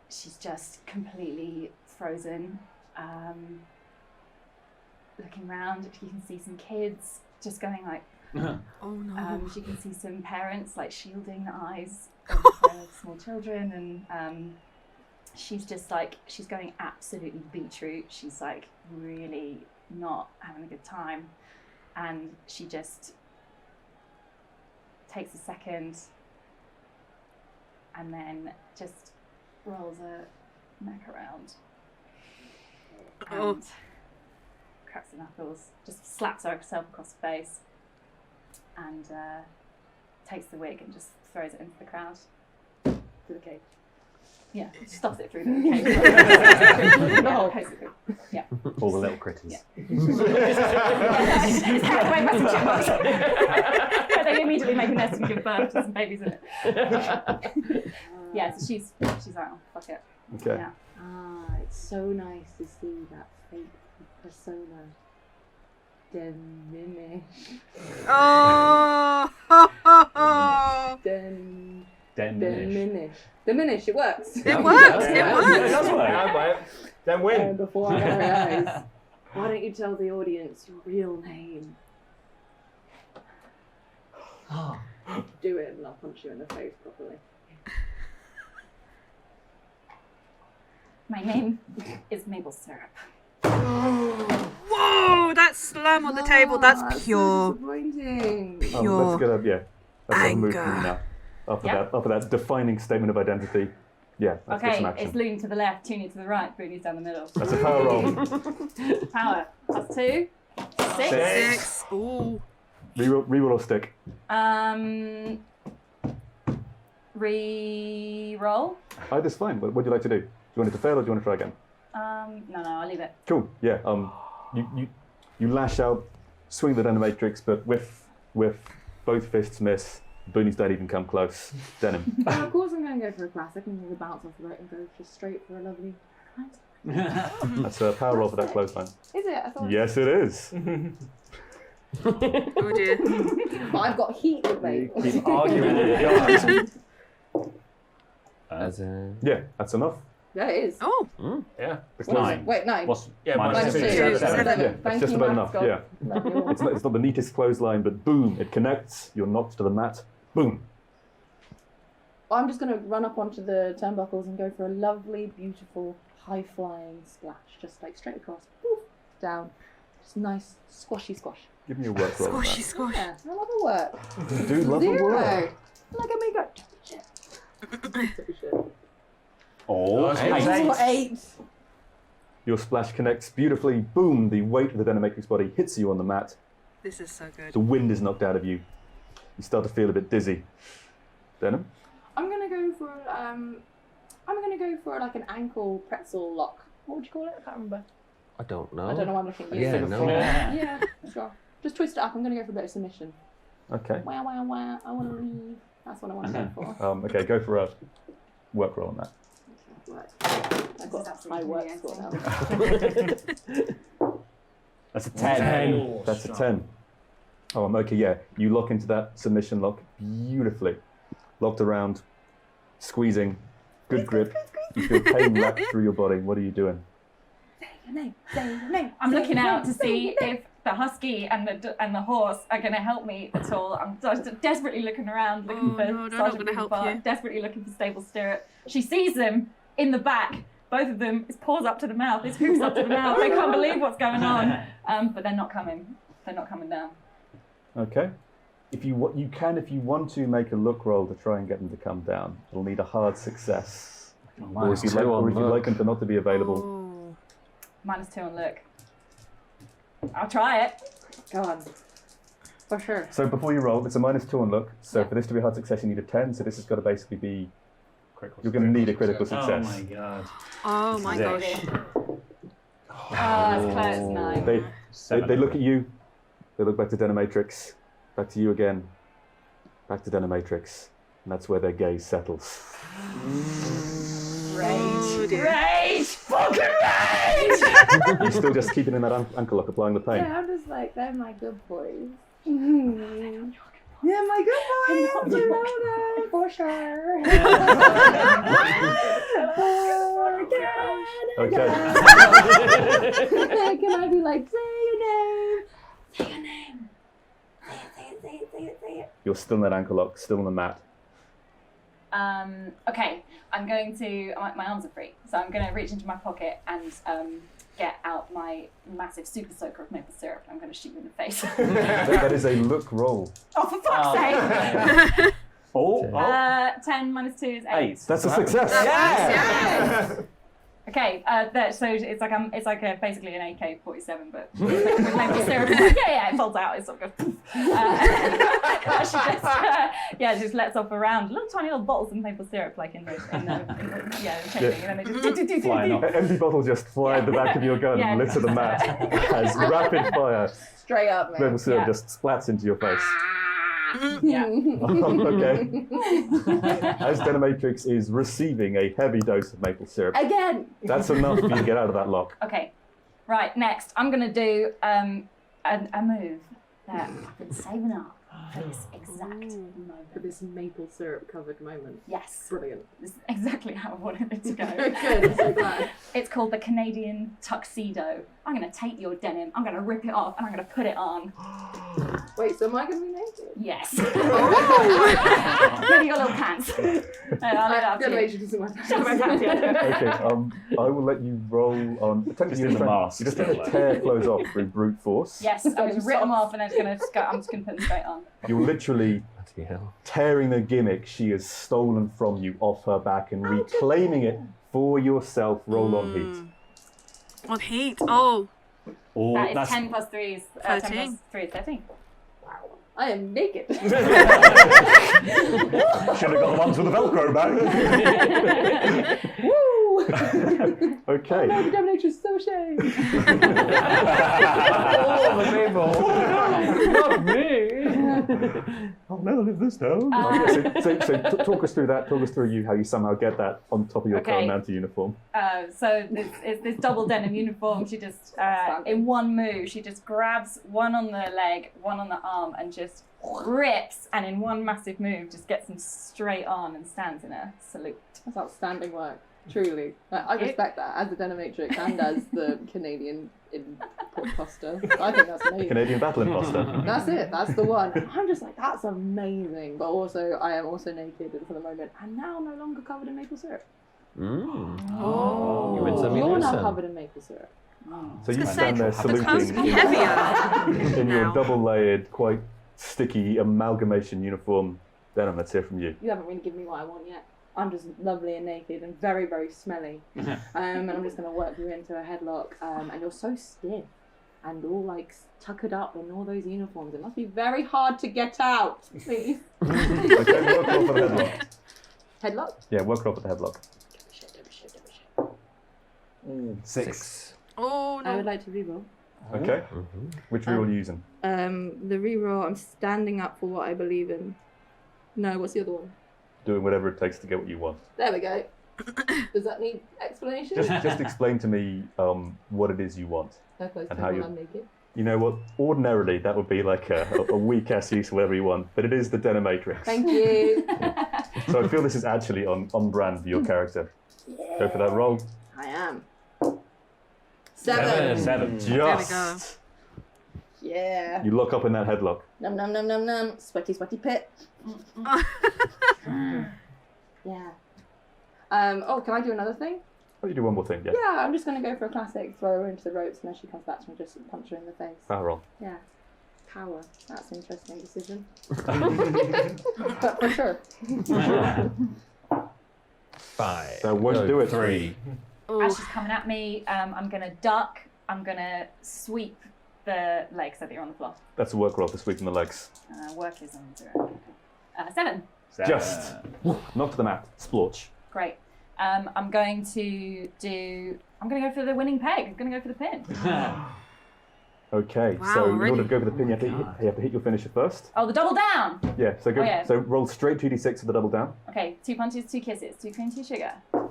She's just completely frozen. Looking around, you can see some kids just going like. Oh no. She can see some parents like shielding the eyes of their small children, and she's just like, she's going absolutely beetroot. She's like really not having a good time, and she just takes a second and then just rolls her neck around and Oh. cracks her knuckles, just slaps herself across the face, and takes the wig and just throws it into the crowd, to the cage. Yeah, stuffs it through the cage. No. Basically. Yeah. All the little critters. Yeah. It's carried away by some chipmunks. But they immediately make a nest and give birth to some babies in it. Yeah, so she's like, oh, fuck it. Okay. Yeah. It's so nice to see that fake persona diminish. Oh. Diminish. It works. It works. It It works. does work. Then win. Before I realize, why don't you tell the audience your real name? Do it and I'll punch you in the face properly. My name is Mable Syrup. Whoa! That slam on the table. That's So pure. disappointing. Pure Let's get up. Yeah. Let's have a move anger. now. Yeah. After that defining statement of identity. Yeah. Let's get Okay, some action. it's Loon to the left, Toonie to the right, Booney's down the middle. That's a power roll. Power. +2. 6. 6. Ooh. Reroll or stick. Re-roll. Either's fine. What would you like to do? Do you want it to fail or do you want to try again? No, I'll leave it. Cool. Yeah. You lash out, swing the Denimatrix, but with both fists miss. Booney's don't even come close. Denim. Of course I'm going to go for a classic and then bounce off the boat and go just straight for a lovely... That's a power roll for that clothesline. Is it? I thought... Yes, it is. Oh dear. But I've got heat with me. Keep arguing with the guys. As a... Yeah, that's enough. Yeah, it is. Oh. Yeah. The What is clothesline. it? Wait, 9. What's Yeah, minus -2. 2. 7. Yeah, that's Thank just you, about Max enough. God. Yeah. Love you all. It's not the neatest clothesline, but boom, it connects. You're knocked to the mat. Boom. I'm just going to run up onto the turnbuckles and go for a lovely, beautiful, high-flying splash. Just like straight across. Poof, down. Just nice, squashy squash. Give me a work roll. on Squashy that. squash. Yeah, I love the work. You do love the 0. work. Look at me go. Shit. Oh, Nice. eight. Oh, 8. Your splash connects beautifully. Boom, the weight of the Denimatrix body hits you on the mat. This is so good. The wind is knocked out of you. You start to feel a bit dizzy. Denim? I'm gonna go for like an ankle pretzel lock. What would you call it? I can't remember. I don't know. I don't know why I'm looking at you. Yeah, no. Yeah, sure. Just twist it up. I'm gonna go for a bit of submission. Okay. Wow, wow, wow. I want to leave. That's what I want to go for. Okay, go for a work roll on that. Right. I've This is got absolutely high work humiliating. score now. That's a 10. That's a 10. Oh, okay, yeah. You lock into that submission lock beautifully. Locked around, squeezing, good grip. You feel pain lap through your body. What are you doing? Say your name. Say your name. I'm say looking your out to name, say see your name. if the husky and the horse are going to help me at all. I'm just desperately looking around, looking Oh, for no, they're not Sergeant gonna help Beanbart, you. desperately looking for Stable Stirrup. She sees them in the back. Both of them, his paws up to the mouth, his hooves up to the mouth. They can't believe what's going on. But they're not coming. They're not coming down. Okay. If you want to make a look roll to try and get them to come down. It'll need a hard success. Or if you'd like them to not to be available. Oh. -2 on look. I'll try it. Go on. For sure. So before you roll, it's a -2 on look. So Yeah. for this to be a hard success, you need a 10. So this has got to basically be. You're going to need a critical success. Oh my god. Oh my Yeah. gosh. It's close. 9. They look at you. They look back to Denimatrix. Back to you again. Back to Denimatrix. And that's where their gaze settles. Oh, dear. Rage! Fucking rage! You're still just keeping in that ankle lock, applying the pain. Yeah, I'm just like, they're my good boys. Yeah, my good boys. You know that for sure. Okay. Can I be like, say your name? Say your name. Say it. You're still in that ankle lock, still on the mat. Okay, I'm going to. My arms are free, so I'm going to reach into my pocket and get out my massive super soaker of maple syrup. I'm going to shoot you in the face. That is a look roll. Oh, for fuck's sake! 10 10 -2 is 8. That's a success. Yes. Okay, so it's like basically an AK-47, but with maple syrup. Yeah, it folds out. It sort of goes. She just lets off around little tiny little bottles of maple syrup, like in the changing, and then they just Flying off. Empty bottle just fly at the back of your gun and litter the mat as rapid fire Straight up, man. maple syrup just splats into your face. Yeah. Okay. As Denimatrix is receiving a heavy dose of maple syrup, Again. that's enough for you to get out of that lock. Okay. Right. Next, I'm gonna do a move that I've been saving up for this exact moment. For this maple syrup covered moment. Yes. Brilliant. This is exactly how I wanted it to go. Good, I'm so glad. It's called the Canadian tuxedo. I'm going to take your denim, I'm going to rip it off, and I'm going to put it on. Wait, so am I going to be naked? Yes. Including your little pants. I'll leave it up to you. Animation doesn't matter. Okay, I will let you roll on. Just in the mask. You're just going to tear clothes off through brute force. Yes, I'm going to rip them off, and then I'm just going to put them straight on. You're literally tearing the gimmick she has stolen from you off her back and reclaiming it for yourself. Roll on heat. On heat. Oh. That is 10 plus 3 is 10 13. plus 3 is 13. I am naked. Should have got the ones with the Velcro back. Woo! Okay. Oh no, the dominatrix is so ashamed. All the people. Not me. I'll never leave this town. So talk us through that. Talk us through how you somehow get that on top of your Okay. Commando uniform. So it's this double denim uniform. She just, in one move, she just grabs one on the leg, one on the arm, and just rips, and in one massive move, just gets them straight on and stands in a salute. That's outstanding work. Truly. I respect that as the Denimatrix and as the Canadian imposter. I think that's amazing. Canadian battle imposter. That's it. That's the one. I'm just like, that's amazing. But also, I am also naked for the moment, and now no longer covered in maple syrup. Oh. You win some, you You're lose now some. covered in maple syrup. So you gonna stand there the clothes saluting be heavier in your now. double-layered, quite sticky amalgamation uniform. Denim, let's hear from you. You haven't really given me what I want yet. I'm just lovely and naked and very, very smelly. And I'm just going to work you into a headlock. And you're so stiff and all like tuckered up in all those uniforms. It must be very hard to get out. Please. Okay, work off with the headlock. Headlock? Yeah, work off with the headlock. 6. Oh I would no. like to reroll. Okay. Which reroll are you using? The reroll, I'm standing up for what I believe in. No, what's the other one? Doing whatever it takes to get what you want. There we go. Does that need explanation? Just explain to me what it is you want. How close and to how when you- I'm naked. You know what? Ordinarily, that would be like a weak-ass use, whatever you want. But it is the Denimatrix. Thank you. So I feel this is actually on brand for your character. Go for that roll. I am. 7. 7. Just. Yeah. You lock up in that headlock. Num num num num num. Sweaty sweaty pit. Yeah. Oh, can I do another thing? Oh, you do one more thing, yeah. Yeah, I'm just gonna go for a classic throw her into the ropes, and then she comes back to me, just punch her in the face. Power roll. Yeah. Power. That's an interesting decision. But for sure. 5. That won't do it. 3. As she's coming at me, I'm going to duck. I'm going to sweep the legs so that you're on the floor. That's a work roll for sweeping the legs. Work is on 0. 7. Just. Knock to the mat. Splorch. Great. I'm going to go for the winning peg. I'm going to go for the pin. Okay, Wow, so in already? order to go for the pin, you have to hit your finisher first. Oh, the double down. Yeah, so go. Oh, yeah. So roll straight 2d6 for the double down. Okay, 2 punches, 2 kisses, 2 cream, 2 sugar. 4.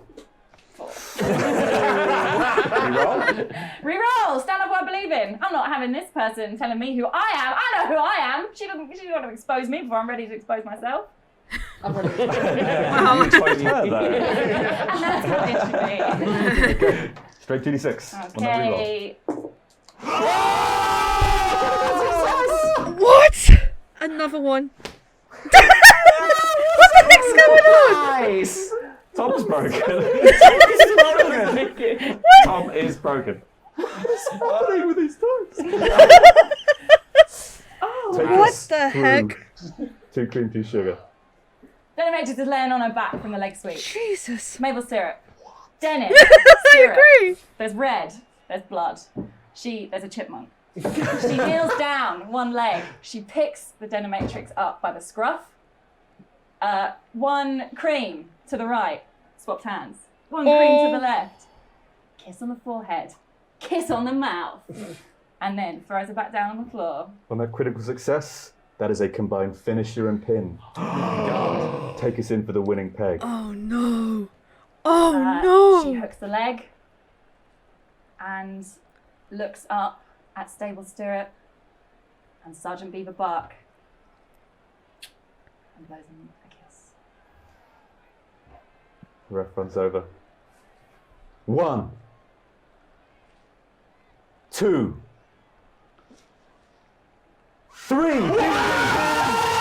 Reroll. Reroll! Stand up what I believe in. I'm not having this person telling me who I am. I know who I am. She doesn't want to expose me before I'm ready to expose myself. I'm ready. Wow. You exposed her though. And that's how it should be. Okay, straight 2d6 on that reroll. Okay. What? Another one. What the heck's going on? Nice! Tom's broken. Tom is broken. What's happening with these dogs? Take What us the through heck? 2 cream, 2 sugar. Denimatrix is laying on her back from the leg sweep. Jesus. Mable Syrup. Denim. I Syrup. agree. There's red. There's blood. There's a chipmunk. She kneels down, one leg. She picks the Denimatrix up by the scruff. One cream to the right. Swapped hands. One cream to the left. Kiss on the forehead. Kiss on the mouth. And then throws her back down on the floor. On that critical success, that is a combined finisher and pin. Take us in for the winning peg. Oh no. Oh no. She hooks the leg and looks up at Stable Stirrup and Sergeant Beaver Bark and blows him a kiss. The ref runs over. 1, 2, 3.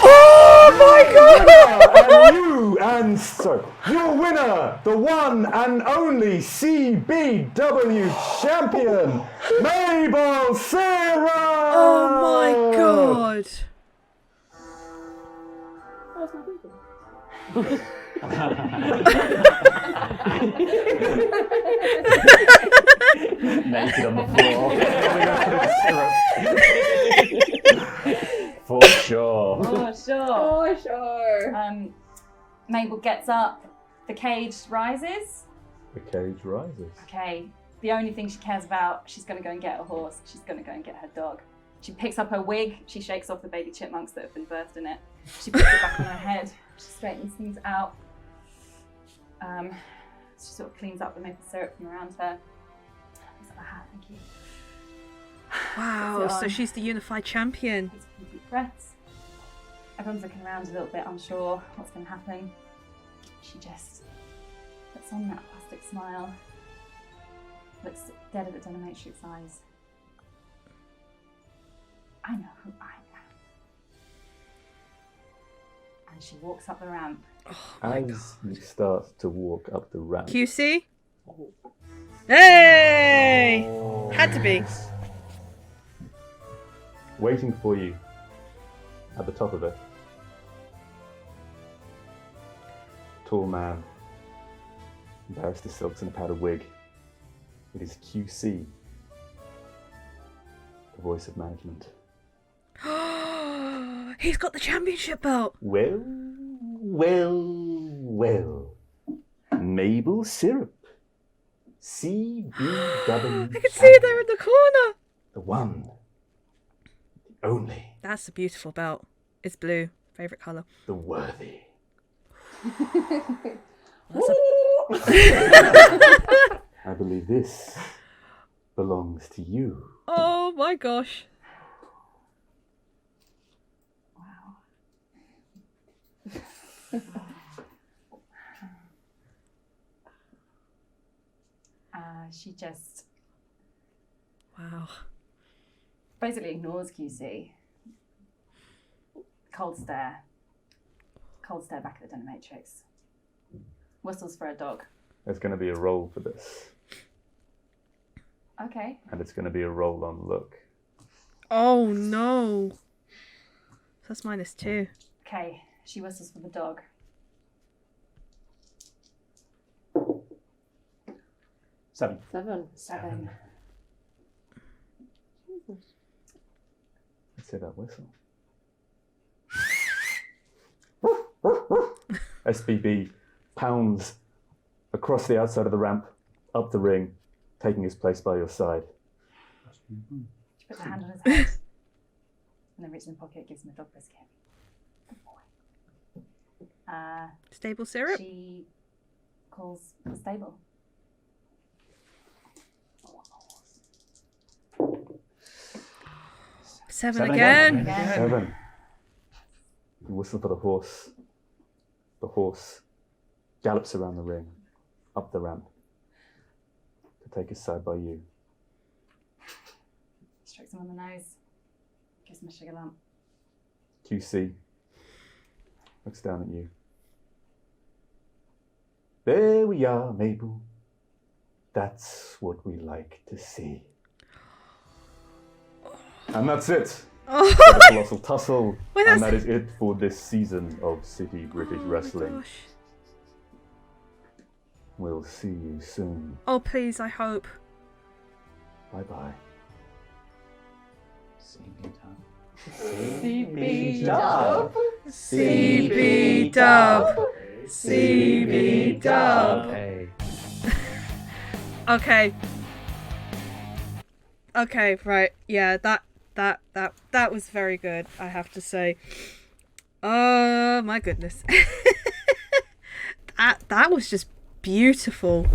Oh my god! Your winner, the one and only CBW champion, Mable Syrup! Oh my god! Naked on the floor. For sure. Oh, sure. Oh, sure. Mabel gets up, the cage rises. The cage rises. Okay, the only thing she cares about, she's going to go and get a horse, she's going to go and get her dog. She picks up her wig, she shakes off the baby chipmunks that have been birthed in it. She puts it back on her head, she straightens things out. She sort of cleans up the maple syrup from around her. Picks up her hat, thank you. Wow, so she's the unified champion. Takes a few deep breaths. Everyone's looking around a little bit unsure what's going to happen. She just puts on that plastic smile, looks dead at the Denimatrix eyes. I know who I am. And she walks up the ramp. As you start to walk up the ramp, QC? Hey! Had to be. waiting for you at the top of it, tall man, barrister silks and a powdered wig. It is QC, the voice of management. He's got the championship belt. Well. Mable Syrup. CBW. I can see it there in the corner. The one. The only. That's a beautiful belt. It's blue. Favorite colour. The worthy. I believe this belongs to you. Oh my gosh. She just Wow. basically ignores QC. Cold stare back at the Denimatrix. Whistles for a dog. There's going to be a roll for this, Okay. and it's going to be a roll on look. Oh no. That's -2. Okay, she whistles for the dog. Seven. 7. Let's hear that whistle. SBB pounds across the outside of the ramp, up the ring, taking his place by your side. She puts her hand on his head and then reaches in the pocket, gives him a dog biscuit. Good boy. Stable syrup? She calls the stable. Seven again. Again. 7. You whistle for the horse. The horse gallops around the ring, up the ramp, to take his side by you. Strokes him on the nose. Gives him a sugar lump. QC looks down at you. There we are, Mabel. That's what we like to see. And that's it Oh, for the Colossal Tussle. Wait, And that's- that is it for this season of City British Wrestling. gosh. We'll see you soon. Oh, please, I hope. Bye-bye. CB dub. CB dub. CB dub. Hey. Okay. Okay, right. Yeah, that was very good, I have to say. Oh my goodness. that was just beautiful.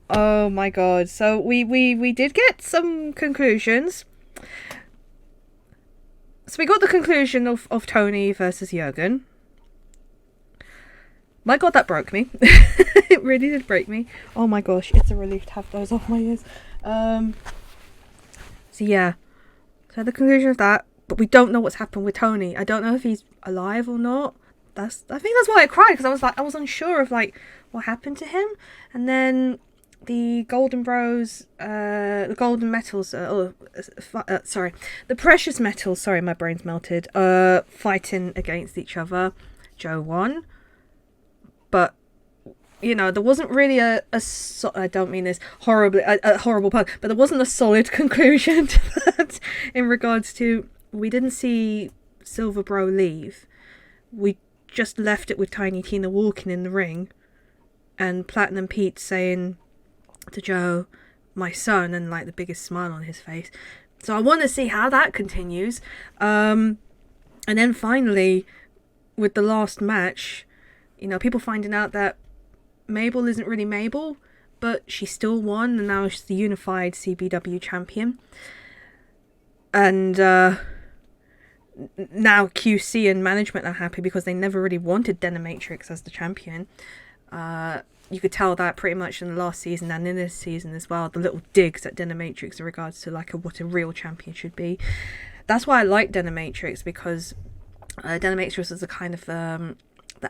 Oh my god. So we did get some conclusions. So we got the conclusion of Tony versus Jurgen. My god, that broke me. It really did break me. Oh my gosh, it's a relief to have those off my ears. So yeah. So the conclusion of that, but we don't know what's happened with Tony. I don't know if he's alive or not. I think that's why I cried, because I was unsure of like what happened to him. And then the Golden Bros, the Golden Metals, the Precious Metals, sorry, my brain's melted, fighting against each other. Joe won. But, you know, there wasn't really I don't mean this horribly, a horrible pun, but there wasn't a solid conclusion to that in regards to, we didn't see Silver Bro leave. We just left it with Tiny Tina walking in the ring and Platinum Pete saying to Joe, my son, and like the biggest smile on his face. So I want to see how that continues. And then finally, with the last match, you know, people finding out that Mabel isn't really Mabel, but she still won, and now she's the unified CBW champion. And now QC and management are happy because they never really wanted Denimatrix as the champion. You could tell that pretty much in the last season and in this season as well. The little digs at Denimatrix in regards to like what a real champion should be. That's why I like Denimatrix, because Denimatrix is a kind of the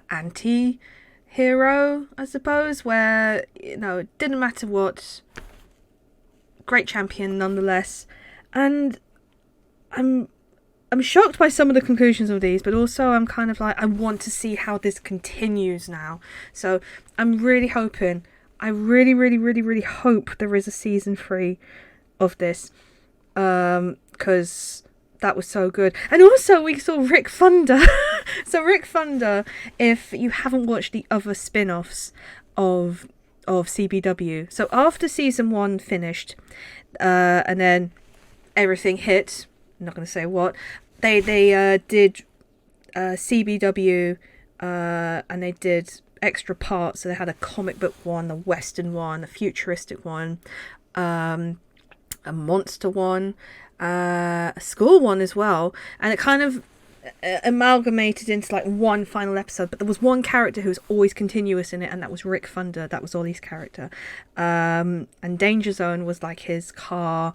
anti-hero, I suppose, where, you know, it didn't matter what, great champion nonetheless. And I'm shocked by some of the conclusions of these, but also I'm kind of like, I want to see how this continues now. So I'm really hoping, I really hope there is a season 3 of this, because that was so good. And also we saw Rick Thunder. So Rick Thunder, if you haven't watched the other spin-offs of CBW, so after season 1 finished, and then everything hit, I'm not going to say what, they did CBW, and they did extra parts. So they had a comic book one, a western one, a futuristic one, a monster one, a school one as well, and it kind of amalgamated into like one final episode. But there was one character who was always continuous in it, and that was Rick Thunder. That was Ollie's character, and Danger Zone was like his car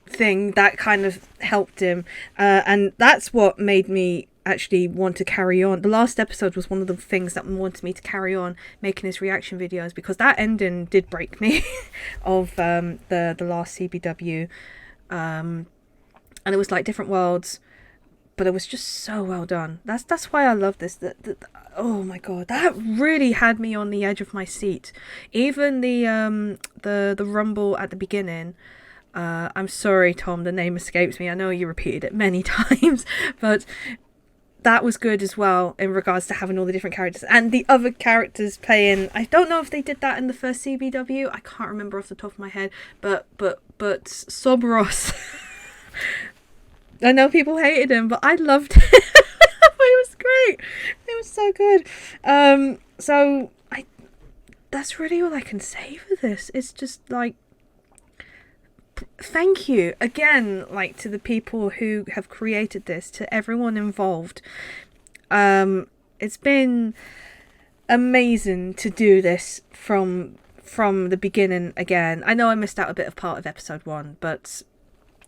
thing that kind of helped him, and that's what made me actually want to carry on. The last episode was one of the things that wanted me to carry on making his reaction videos, because that ending did break me of the last CBW, and it was like different worlds, but it was just so well done. That's why I love this. Oh my god, that really had me on the edge of my seat. Even the rumble at the beginning. I'm sorry, Tom, the name escapes me. I know you repeated it many times, but that was good as well in regards to having all the different characters and the other characters playing. I don't know if they did that in the first CBW. I can't remember off the top of my head, but Sobros. I know people hated him, but I loved him. It was great. It was so good. So that's really all I can say for this. It's just like, thank you again, like, to the people who have created this, to everyone involved. It's been amazing to do this from the beginning again. I know I missed out a bit of part of episode 1, but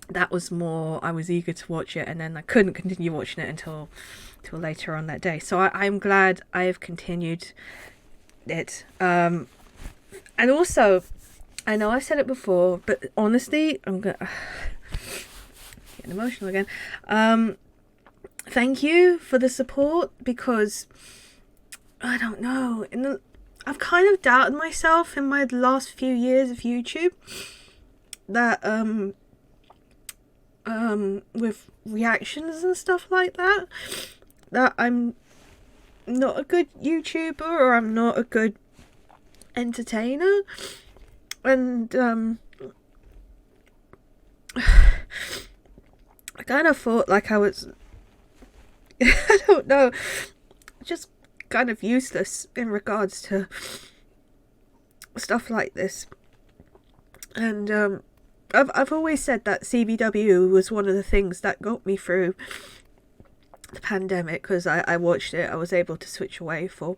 that was more, I was eager to watch it, and then I couldn't continue watching it until later on that day. So I'm glad I have continued it. And also, I know I've said it before, but honestly, I'm getting emotional again. Thank you for the support, because I don't know. I've kind of doubted myself in my last few years of YouTube that with reactions and stuff like that I'm not a good YouTuber, or I'm not a good entertainer, and I kind of thought like I was I don't know, just kind of useless in regards to stuff like this. And I've always said that CBW was one of the things that got me through the pandemic, because I watched it. I was able to switch away for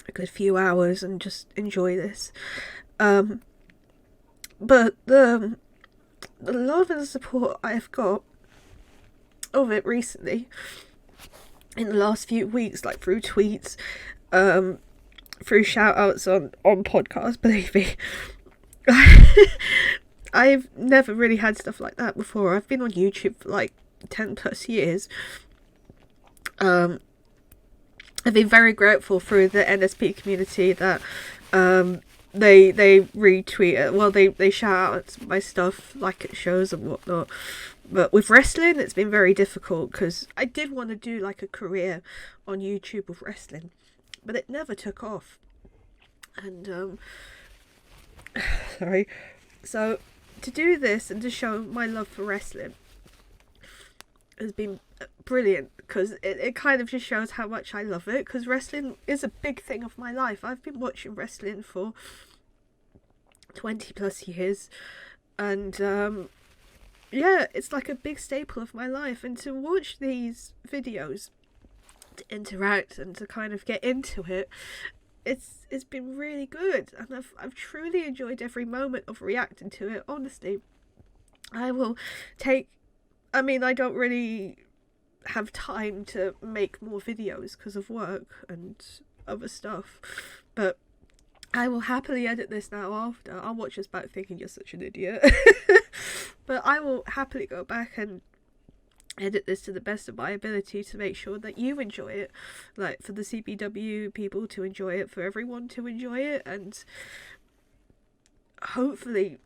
a good few hours and just enjoy this. But the love and support I've got of it recently, in the last few weeks, like through tweets, through shout outs on podcasts, believe me, I've never really had stuff like that before. I've been on YouTube for like 10 plus years. I've been very grateful through the NSP community that they retweet it. Well, they shout out my stuff like at shows and whatnot. But with wrestling, it's been very difficult, because I did want to do like a career on YouTube with wrestling, but it never took off. And sorry. So to do this and to show my love for wrestling has been brilliant, because it kind of just shows how much I love it, because wrestling is a big thing of my life. I've been watching wrestling for 20 plus years, and yeah, it's like a big staple of my life. And to watch these videos, to interact and to kind of get into it, it's been really good, and I've truly enjoyed every moment of reacting to it. Honestly, I will take, I mean, I don't really have time to make more videos because of work and other stuff, but I will happily edit this now after. I'll watch this back thinking you're such an idiot. But I will happily go back and edit this to the best of my ability to make sure that you enjoy it, like for the CBW people to enjoy it, for everyone to enjoy it, and hopefully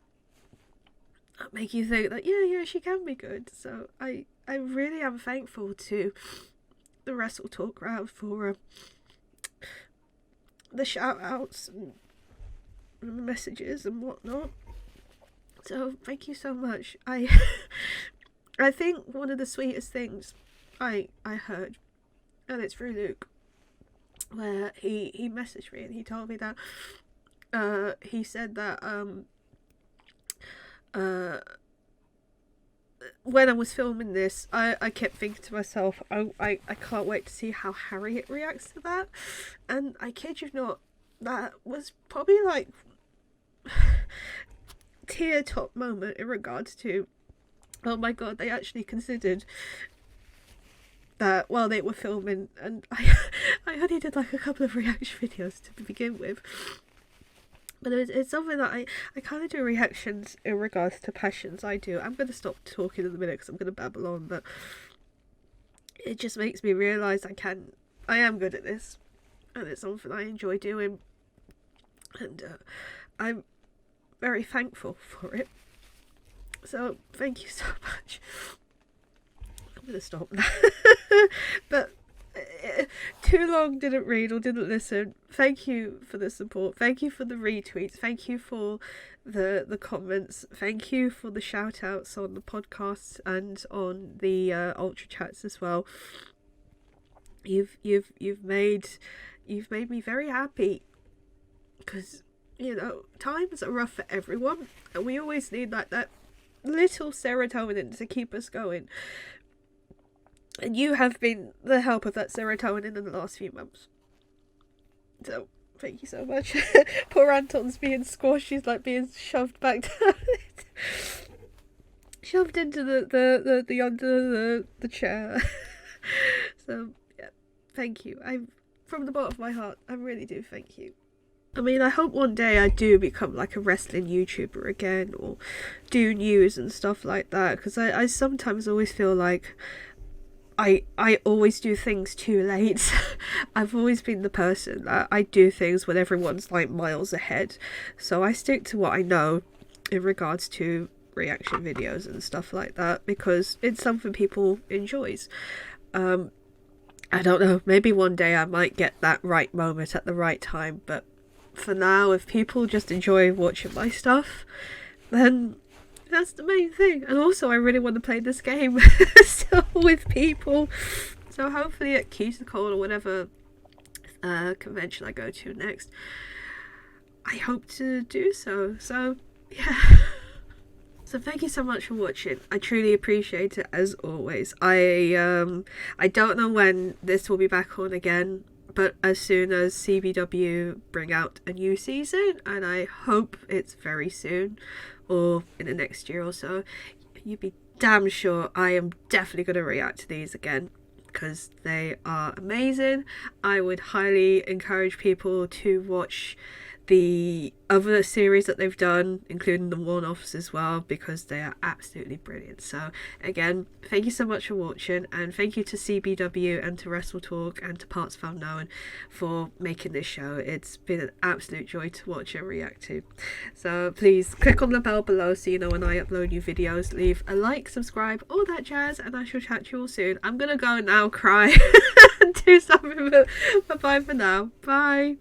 make you think that yeah she can be good. So I really am thankful to the Wrestle Talk crowd for the shout outs and the messages and whatnot. So thank you so much. I think one of the sweetest things I heard, and it's through Luke, where he messaged me and he told me that he said that when I was filming this, I kept thinking to myself, I can't wait to see how Harriet reacts to that. And I kid you not, that was probably like tier top moment in regards to, oh my god, they actually considered that while they were filming. And I only did like a couple of reaction videos to begin with, but it's something that I kind of do reactions in regards to passions I do. I'm going to stop talking in a minute because I'm going to babble on, but it just makes me realise I am good at this, and it's something I enjoy doing, and I'm very thankful for it. So thank you so much. I'm going to stop now. But too long didn't read or didn't listen. Thank you for the support. Thank you for the retweets. Thank you for the comments. Thank you for the shout outs on the podcasts and on the ultra chats as well. You've made me very happy, because you know times are rough for everyone, and we always need that little serotonin to keep us going. And you have been the help of that serotonin in the last few months. So, thank you so much. Poor Anton's being squashed. He's like being shoved back down. Shoved into the under the chair. So, yeah, thank you. From the bottom of my heart, I really do thank you. I mean, I hope one day I do become like a wrestling YouTuber again, or do news and stuff like that, because I sometimes always feel like I always do things too late. I've always been the person that I do things when everyone's like miles ahead. So I stick to what I know in regards to reaction videos and stuff like that, because it's something people enjoys. I don't know, maybe one day I might get that right moment at the right time, but for now, if people just enjoy watching my stuff, then that's the main thing. And also, I really want to play this game still with people. So hopefully at Cuticle or whatever convention I go to next, I hope to do so. So, yeah. So thank you so much for watching. I truly appreciate it as always. I don't know when this will be back on again, but as soon as CBW bring out a new season, and I hope it's very soon or in the next year or so, you'd be damn sure I am definitely going to react to these again, because they are amazing. I would highly encourage people to watch the other series that they've done, including the one-offs as well, because they are absolutely brilliant. So again, thank you so much for watching, and thank you to CBW and to Wrestle Talk and to Parts of Unknown for making this show. It's been an absolute joy to watch and react to. So please click on the bell below so you know when I upload new videos. Leave a like, subscribe, all that jazz, and I shall chat to you all soon. I'm gonna go now, cry and do something, but bye for now. Bye.